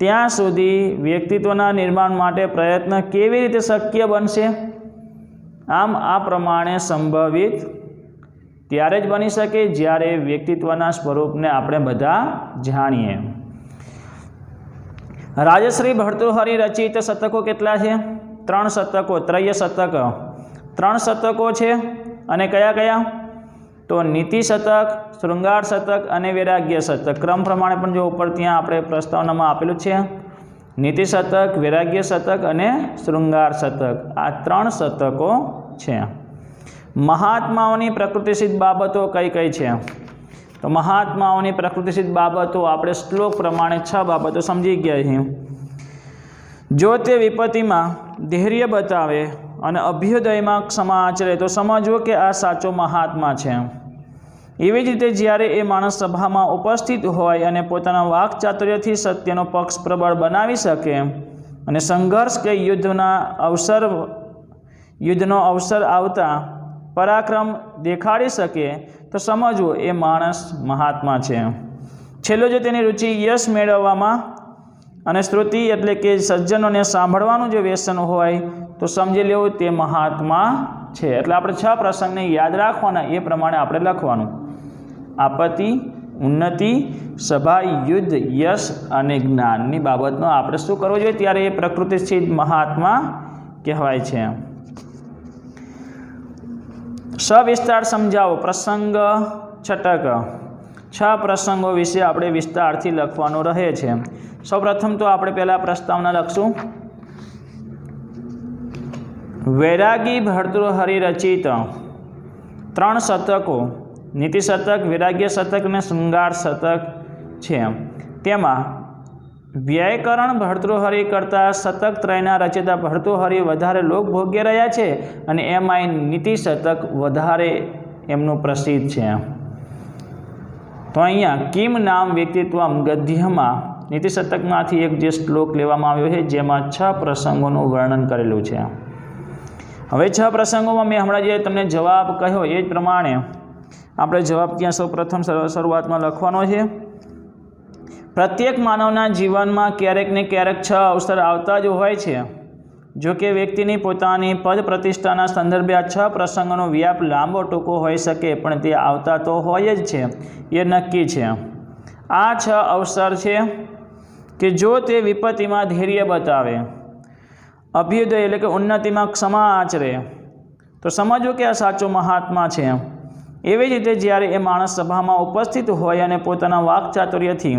ત્યાં સુધી વ્યક્તિત્વના નિર્માણ માટે પ્રયત્ન કેવી રીતે શક્ય બનશે। આમ આ પ્રમાણે સંભવિત ત્યારે જ બની શકે જ્યારે વ્યક્તિત્વના સ્વરૂપને આપણે બધા જાણીએ। રાજશ્રી ભર્તૃહરિ રચિત શતકો કેટલા છે 3 શતકો ત્રય શતક 3 શતકો છે अने कया कया तो नीति शतक श्रृंगार शतक अने वैराग्य शतक क्रम प्रमाणे पण जो उपर त्यां आपणे प्रस्तावनामां आपेलुं छे नीति शतक वैराग्य शतक अने श्रृंगार शतक आ 3 शतको छे। महात्माओनी प्रकृतिसिद्ध बाबतो कई कई छे तो महात्माओनी प्रकृतिसिद्ध बाबतो आपणे श्लोक प्रमाणे 6 बाबतो समजी गया छीए। जो ते विपत्तिमां धैर्य बतावे અને અભ્યુદયમાં ક્ષમા આચરે તો સમજવો કે આ સાચો મહાત્મા છે। એવી જ રીતે જ્યારે એ માણસ સભામાં ઉપસ્થિત હોય અને પોતાના વાકચાતુર્યથી સત્યનો પક્ષ પ્રબળ બનાવી શકે અને સંઘર્ષ કે યુદ્ધનો અવસર આવતા પરાક્રમ દેખાડી શકે તો સમજવો એ માણસ મહાત્મા છે। છેલ્લો જો તેની રુચિ યશ મેળવવામાં અને શ્રુતિ એટલે કે સજ્જનોને સાંભળવાનું જો વ્યસન હોય તો સમજી લેવું તે મહાત્મા છે. એટલે આપણે 6 પ્રસંગને યાદ રાખવાના, એ પ્રમાણે આપણે લખવાનું. આપત્તિ, ઉન્નતિ, સભા, યુદ્ધ, યશ અને જ્ઞાનની બાબતનો આપણે શું કરવું જોઈએ? ત્યારે એ પ્રકૃતિસિદ્ધ મહાત્મા કહેવાય છે. સવિસ્તાર સમજાવો. પ્રસંગ છટક. 6 પ્રસંગો વિશે આપણે વિસ્તારથી લખવાનું રહે છે. સૌપ્રથમ તો આપણે પહેલાં પ્રસ્તાવના લખશું. વૈરાગી ભર્તૃહરિ રચિત 3 શતકો, નીતિ શતક, વૈરાગ્ય શતક અને શૃંગાર શતક છે. તેમાં વ્યાકરણ ભર્તૃહરિ કરતાં શતક ત્રયના રચિતા ભર્તૃહરિ વધારે લોકભોગ્ય રહ્યા છે અને એમાંય નીતિ શતક વધારે એમનું પ્રસિદ્ધ છે. તો અહીંયા કિમ નામ વ્યક્તિત્વમ ગદ્યમાં નીતિ શતકમાંથી એક જે શ્લોક લેવામાં આવ્યો છે જેમાં 6 પ્રસંગોનું વર્ણન કરેલું છે. હવે 6 પ્રસંગોમાં મેં હમણાં જે તમને જવાબ કહ્યો એ જ પ્રમાણે આપણે જવાબ ત્યાં સૌપ્રથમ શરૂઆતમાં લખવાનો છે. પ્રત્યેક માનવના જીવનમાં ક્યારેક ને ક્યારેક 6 અવસર આવતા જ હોય છે. જો કે વ્યક્તિની પોતાની પદ પ્રતિષ્ઠાના સંદર્ભે આ 6 પ્રસંગોનો વ્યાપ લાંબો ટૂંકો હોઈ શકે, પણ તે આવતા તો હોય જ છે, એ નક્કી છે. આ 6 અવસર છે કે જો તે વિપત્તિમાં ધૈર્ય બતાવે, અભ્યુદય એટલે કે ઉન્નતિમાં ક્ષમા આચરે, તો સમજવું કે આ સાચો મહાત્મા છે. એવી જ રીતે જ્યારે એ માણસ સભામાં ઉપસ્થિત હોય અને પોતાના વાકચાતુર્યથી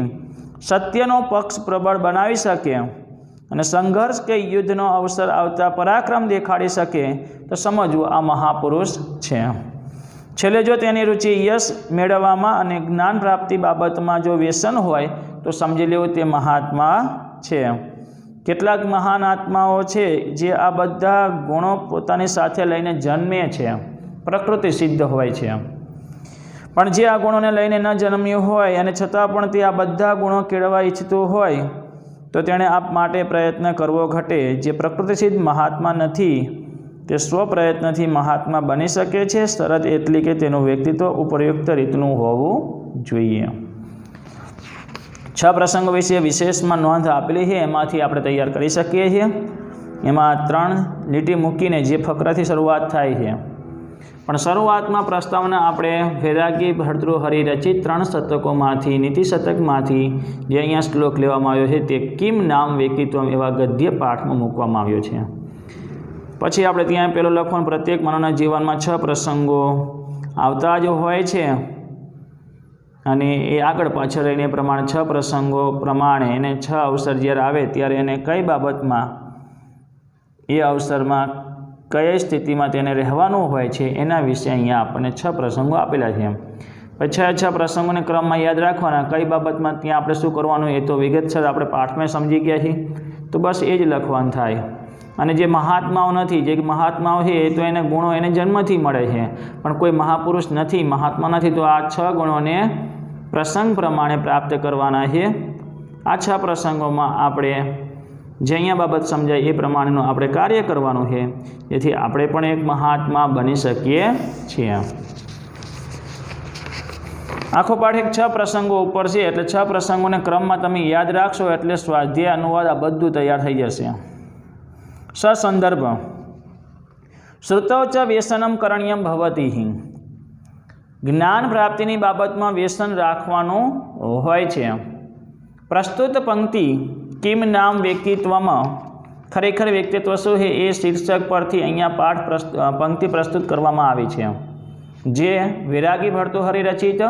સત્યનો પક્ષ પ્રબળ બનાવી શકે અને સંઘર્ષ કે યુદ્ધનો અવસર આવતા પરાક્રમ દેખાડી શકે, તો સમજવું આ મહાપુરુષ છે. છેલ્લે જો તેની રુચિ યશ મેળવવામાં અને જ્ઞાન પ્રાપ્તિ બાબતમાં જો વ્યસન હોય તો સમજી લેવું તે મહાત્મા છે. કેટલાક મહાન આત્માઓ છે જે આ બધા ગુણો પોતાની સાથે લઈને જન્મે છે, પ્રકૃતિ સિદ્ધ હોય છે. પણ જે આ ગુણોને લઈને ન જન્મ્યું હોય અને છતાં પણ તે આ બધા ગુણો કેળવવા ઈચ્છતું હોય તો તેણે આપ માટે પ્રયત્ન કરવો ઘટે. જે પ્રકૃતિસિદ્ધ મહાત્મા નથી તે સ્વપ્રયત્નથી મહાત્મા બની શકે છે. શરત એટલી કે તેનું વ્યક્તિત્વ ઉપયુક્ત રીતનું હોવું જોઈએ. 6 પ્રસંગો વિશે વિશેષમાં નોંધ આપેલી છે, એમાંથી આપણે તૈયાર કરી શકીએ છીએ. એમાં 3 લીટી મૂકીને જે ફકરાથી શરૂઆત થાય છે. પણ શરૂઆતમાં પ્રસ્તાવના આપણે વૈરાગી ભર્તૃહરિ રચિત 3 શતકોમાંથી, નીતિ શતકમાંથી જે અહીંયા શ્લોક લેવામાં આવ્યો છે તે કિમ નામ વ્યક્તિત્વમ એવા ગદ્ય પાઠમાં મૂકવામાં આવ્યો છે. પછી આપણે ત્યાં પેલું લખવાનું, પ્રત્યેક માનવના જીવનમાં 6 પ્રસંગો આવતા જ હોય છે અને એ આગળ પાછળ રહીને પ્રમાણે 6 પ્રસંગો પ્રમાણે એને 6 અવસર જ્યારે આવે ત્યારે એને કઈ બાબતમાં, એ અવસરમાં કઈ સ્થિતિમાં તેને રહેવાનું હોય છે એના વિશે અહીંયા આપણને 6 પ્રસંગો આપેલા છે. પછી 6 પ્રસંગોને ક્રમમાં યાદ રાખવાના, કઈ બાબતમાં ત્યાં આપણે શું કરવાનું એ તો વિગતસર આપણે પાઠમાં સમજી ગયા છીએ, તો બસ એ જ લખવાનું થાય. અને જે મહાત્માઓ નથી, જે મહાત્માઓ છે એ તો એને ગુણો એને જન્મથી મળે છે, પણ કોઈ મહાપુરુષ નથી, મહાત્મા નથી, તો આ 6 ગુણોને પ્રસંગ પ્રમાણે પ્રાપ્ત કરવાના છે. આ 6 પ્રસંગોમાં આપણે જે અહીંયા બાબત સમજાય એ પ્રમાણેનું આપણે કાર્ય કરવાનું છે, જેથી આપણે પણ એક મહાત્મા બની શકીએ છીએ. આખો પાઠ એક 6 પ્રસંગો ઉપર છે, એટલે 6 પ્રસંગોને ક્રમમાં તમે યાદ રાખશો એટલે સ્વાધ્યાય, અનુવાદ આ બધું તૈયાર થઈ જશે. સસંદર્ભ. શ્રુતૌ ચ વ્યસનમ કરણ્યમ ભવતી. જ્ઞાન પ્રાપ્તિની બાબતમાં વ્યસન રાખવાનું હોય છે. પ્રસ્તુત પંક્તિ કિમ નામ વ્યક્તિત્વમાં, ખરેખર વ્યક્તિત્વ શું છે એ શીર્ષક પરથી અહીંયા પાઠ પંક્તિ પ્રસ્તુત કરવામાં આવી છે. જે વૈરાગી ભર્તૃહરિ રચિત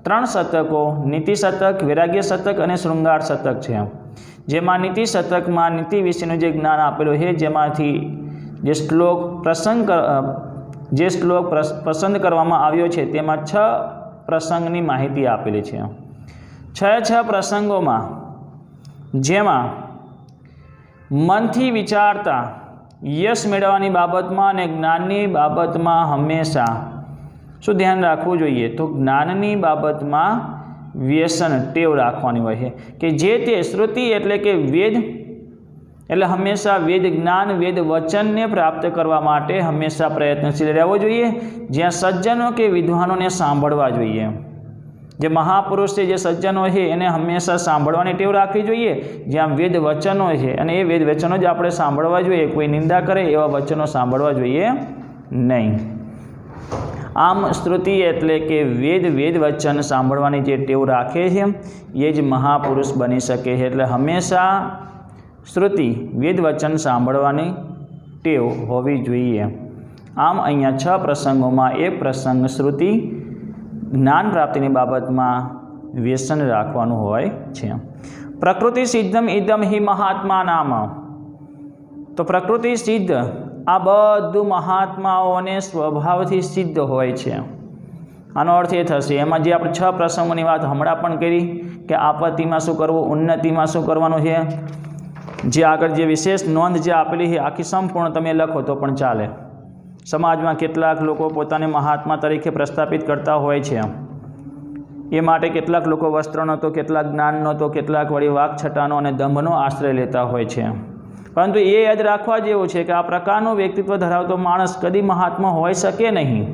3 શતકો, નીતિ શતક, વૈરાગ્ય શતક અને શૃંગાર શતક છે. જેમાં નીતિ શતકમાં નીતિ વિશેનું જે જ્ઞાન આપેલું છે, જેમાંથી જે શ્લોક પસંદ કરવામાં આવ્યો છે તેમાં 6 પ્રસંગની માહિતી આપેલી છે. 6 પ્રસંગોમાં જેમાં મનથી વિચારતા યશ મેળવવાની બાબતમાં અને જ્ઞાનની બાબતમાં હંમેશા શું ધ્યાન રાખવું જોઈએ, તો જ્ઞાનની બાબતમાં વ્યસન ટેવ રાખવાની હોય છે કે જે તે શ્રુતિ એટલે કે વેદ, એટલે હંમેશા વેદ જ્ઞાન, વેદ વચનને પ્રાપ્ત કરવા માટે હંમેશા પ્રયત્નશીલ રહેવો જોઈએ. જ્યાં સજ્જનો કે વિદ્વાનોને સાંભળવા જોઈએ. જે મહાપુરુષ છે, જે સજ્જનો છે, એને હંમેશા સાંભળવાની ટેવ રાખવી જોઈએ. જ્યાં વેદ વચનો છે અને એ વેદ વચનો જ આપણે સાંભળવા જોઈએ. કોઈ નિંદા કરે એવા વચનો સાંભળવા જોઈએ નહીં. આમ શ્રુતિ એટલે કે વેદ વચન સાંભળવાની જે ટેવ રાખે છે એ જ મહાપુરુષ બની શકે છે. એટલે હંમેશા શ્રુતિ વેદ વચન સાંભળવાની ટેવ હોવી જોઈએ. આમ અહીંયા 6 પ્રસંગોમાં એક પ્રસંગ શ્રુતિ જ્ઞાન પ્રાપ્તિની બાબતમાં વ્યસન રાખવાનું હોય છે. પ્રકૃતિ સિદ્ધમ ઇદમ હિ મહાત્મા નામ. તો પ્રકૃતિ સિદ્ધ આ બધું મહાત્માઓને સ્વભાવથી સિદ્ધ હોય છે. આનો અર્થ એ થશે, એમાં જે આપણે 6 પ્રસંગોની વાત હમણાં પણ કરી કે આપત્તિમાં શું કરવું, ઉન્નતિમાં શું કરવાનું છે, જે આગળ જે વિશેષ નોંધ જે આપેલી છે આખી સંપૂર્ણ તમે લખો તો પણ ચાલે. સમાજમાં કેટલાક લોકો પોતાને મહાત્મા તરીકે પ્રસ્થાપિત કરતા હોય છે. એ માટે કેટલાક લોકો વસ્ત્રનો તો, કેટલાક જ્ઞાનનો તો, કેટલાક વળી વાકછટાનો અને દંભનો આશ્રય લેતા હોય છે. પરંતુ એ યાદ રાખવા જેવું છે કે આ પ્રકારનું વ્યક્તિત્વ ધરાવતો માણસ કદી મહાત્મા હોઈ શકે નહીં.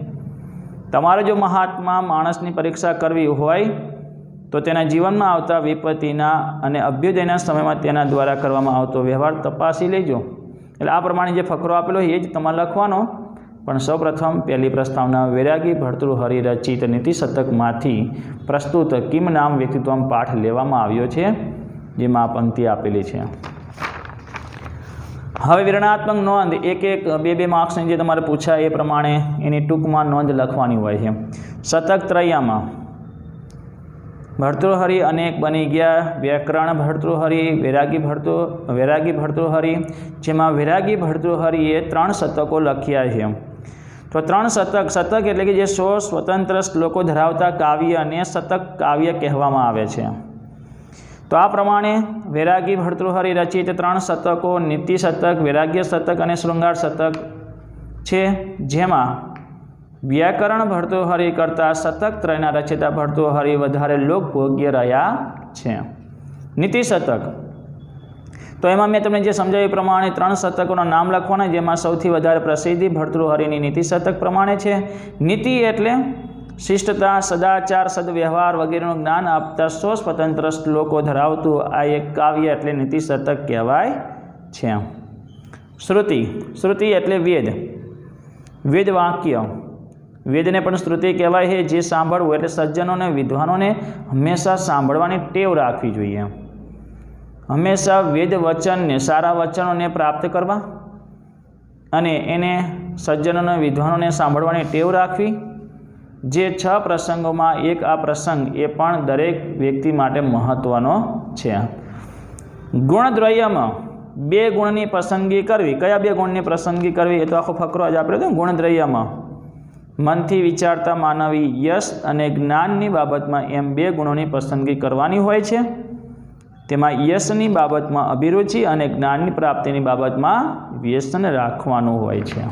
તમારે જો મહાત્મા માણસની પરીક્ષા કરવી હોય તો તેના જીવનમાં આવતા વિપત્તિના અને અભ્યુદયના સમયમાં તેના દ્વારા કરવામાં આવતો વ્યવહાર તપાસી લેજો. એટલે આ પ્રમાણે જે ફકરો આપેલો એ જ તમારે લખવાનો. પણ સૌપ્રથમ પહેલી પ્રસ્તાવના વૈરાગી ભર્તૃહરિ રચિત નીતિશતકમાંથી પ્રસ્તુત કિમ નામ વ્યક્તિત્વ પાઠ લેવામાં આવ્યો છે, જેમાં આ પંક્તિ આપેલી છે. હવે વિવરણાત્મક નોંધ 1-2 માર્ક્સની જે તમારે પૂછાય એ પ્રમાણે એની ટૂંકમાં નોંધ લખવાની હોય છે. શતક ત્રયમાં ભર્તૃહરિ અનેક બની ગયા. વ્યાકરણ ભર્તૃહરિ, વૈરાગી ભર્તૃહરિ, જેમાં વૈરાગી ભર્તૃહરિએ 3 શતકો લખ્યા છે. તો 3 શતક એટલે કે જે 100 સ્વતંત્ર શ્લોકો ધરાવતા કાવ્યને શતક કાવ્ય કહેવામાં આવે છે. તો આ પ્રમાણે વૈરાગી ભર્તૃહરિ રચિત 3 શતકો નીતિ શતક, વૈરાગ્ય શતક અને શૃંગાર શતક છે. જેમાં વ્યાકરણ ભર્તૃહરિ કરતાં શતક ત્રયના રચિતા ભર્તૃહરિ વધારે લોકભોગ્ય રહ્યા છે. નીતિ શતક તો એમાં મેં તમને જે સમજાવ્યું એ પ્રમાણે 3 શતકોના નામ લખવાના, જેમાં સૌથી વધારે પ્રસિદ્ધિ ભર્તૃહરિની નીતિ શતક પ્રમાણે છે. નીતિ એટલે શિષ્ટતા, સદાચાર, સદવ્યવહાર વગેરેનું જ્ઞાન આપતા 100 સ્વતંત્ર શ્લોકો ધરાવતું આ એક કાવ્ય એટલે નીતિ શતક કહેવાય છે. શ્રુતિ એટલે વેદ વાક્ય, વેદને પણ શ્રુતિ કહેવાય છે. જે સાંભળવું એટલે સજ્જનોને, વિદ્વાનોને હંમેશા સાંભળવાની ટેવ રાખવી જોઈએ. હંમેશા વેદ વચનને, સારા વચનોને પ્રાપ્ત કરવા અને એને સજ્જનોને, વિદ્વાનોને સાંભળવાની ટેવ રાખવી. જે 6 પ્રસંગોમાં એક આ પ્રસંગ એ પણ દરેક વ્યક્તિ માટે મહત્ત્વનો છે. ગુણદ્રયમાં 2 ગુણની પસંદગી કરવી. કયા 2 ગુણની પસંદગી કરવી એ તો આખો ફકરો જ આપણે તો. ગુણદ્રયમાં મનથી વિચારતા માનવી યશ અને જ્ઞાનની બાબતમાં એમ 2 ગુણોની પસંદગી કરવાની હોય છે. તેમાં યશની બાબતમાં અભિરુચિ અને જ્ઞાનની પ્રાપ્તિની બાબતમાં વ્યસન રાખવાનું હોય છે.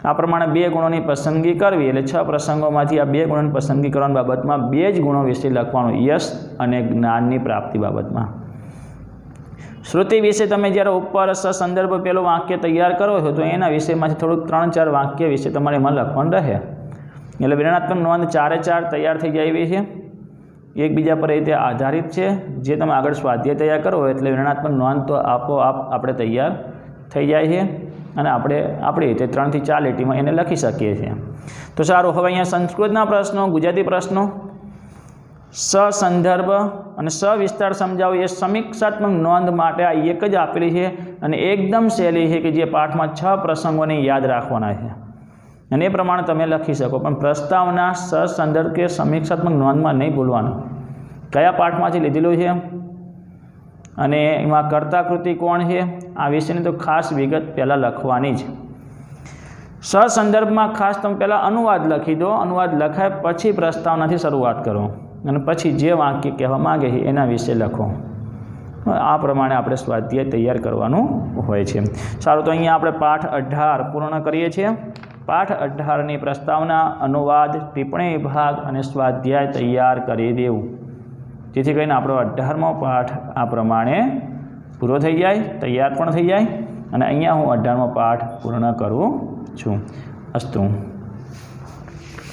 આ પ્રમાણે 2 ગુણોની પસંદગી કરવી. એટલે 6 પ્રસંગોમાંથી આ 2 ગુણોની પસંદગી કરવાની બાબતમાં 2 જ ગુણો વિશે લખવાનું, યશ અને જ્ઞાનની પ્રાપ્તિ બાબતમાં. શ્રુતિ વિશે તમે જ્યારે ઉપર સંદર્ભ પેલું વાક્ય તૈયાર કરો છો તો એના વિષયમાંથી થોડુંક 3-4 વાક્ય વિશે તમારે એમાં લખવાનું રહે. એટલે વિવરણાત્મક નોંધ 4-4 તૈયાર થઈ જાય એવી છે. એકબીજા પર એ રીતે આધારિત છે. જે તમે આગળ સ્વાધ્યાય તૈયાર કરો એટલે વિવરણાત્મક નોંધ તો આપોઆપ આપણે તૈયાર થઈ જાય છે અને આપણે આપણી રીતે 3 થી 4 લીટીમાં એને લખી શકીએ છીએ. તો સારું, હવે અહીંયા સંસ્કૃતના પ્રશ્નો, ગુજરાતી પ્રશ્નો, સસંદર્ભ અને સવિસ્તાર સમજાવું એ સમીક્ષાત્મક નોંધ માટે આ એક જ આપેલી છે અને એકદમ સહેલી છે કે જે પાઠમાં 6 પ્રસંગોને યાદ રાખવાના છે અને એ પ્રમાણે તમે લખી શકો. પણ પ્રસ્તાવના, સસંદર્ભ કે સમીક્ષાત્મક નોંધમાં નહીં ભૂલવાનું કયા પાઠમાંથી લીધેલું છે અને એમાં કર્તાકૃતિ કોણ છે આ વિશેની તો ખાસ વિગત પહેલાં લખવાની જ. સસંદર્ભમાં ખાસ તમે પહેલાં અનુવાદ લખી દો. અનુવાદ લખાય પછી પ્રસ્તાવનાથી શરૂઆત કરો અને પછી જે વાક્ય કહેવા માગે છે એના વિશે લખો. આ પ્રમાણે આપણે સ્વાધ્યાય તૈયાર કરવાનું હોય છે. સારું, તો અહીંયા આપણે પાઠ 18 પૂર્ણ કરીએ છીએ. પાઠ 18ની પ્રસ્તાવના, અનુવાદ, ટિપ્પણી વિભાગ અને સ્વાધ્યાય તૈયાર કરી દેવું, જેથી કરીને આપણો 18મો પાઠ આ પ્રમાણે પૂરો થઈ જાય, તૈયાર પણ થઈ જાય. અને અહીંયા હું 18મો પાઠ પૂર્ણ કરું છું. અસ્તુ.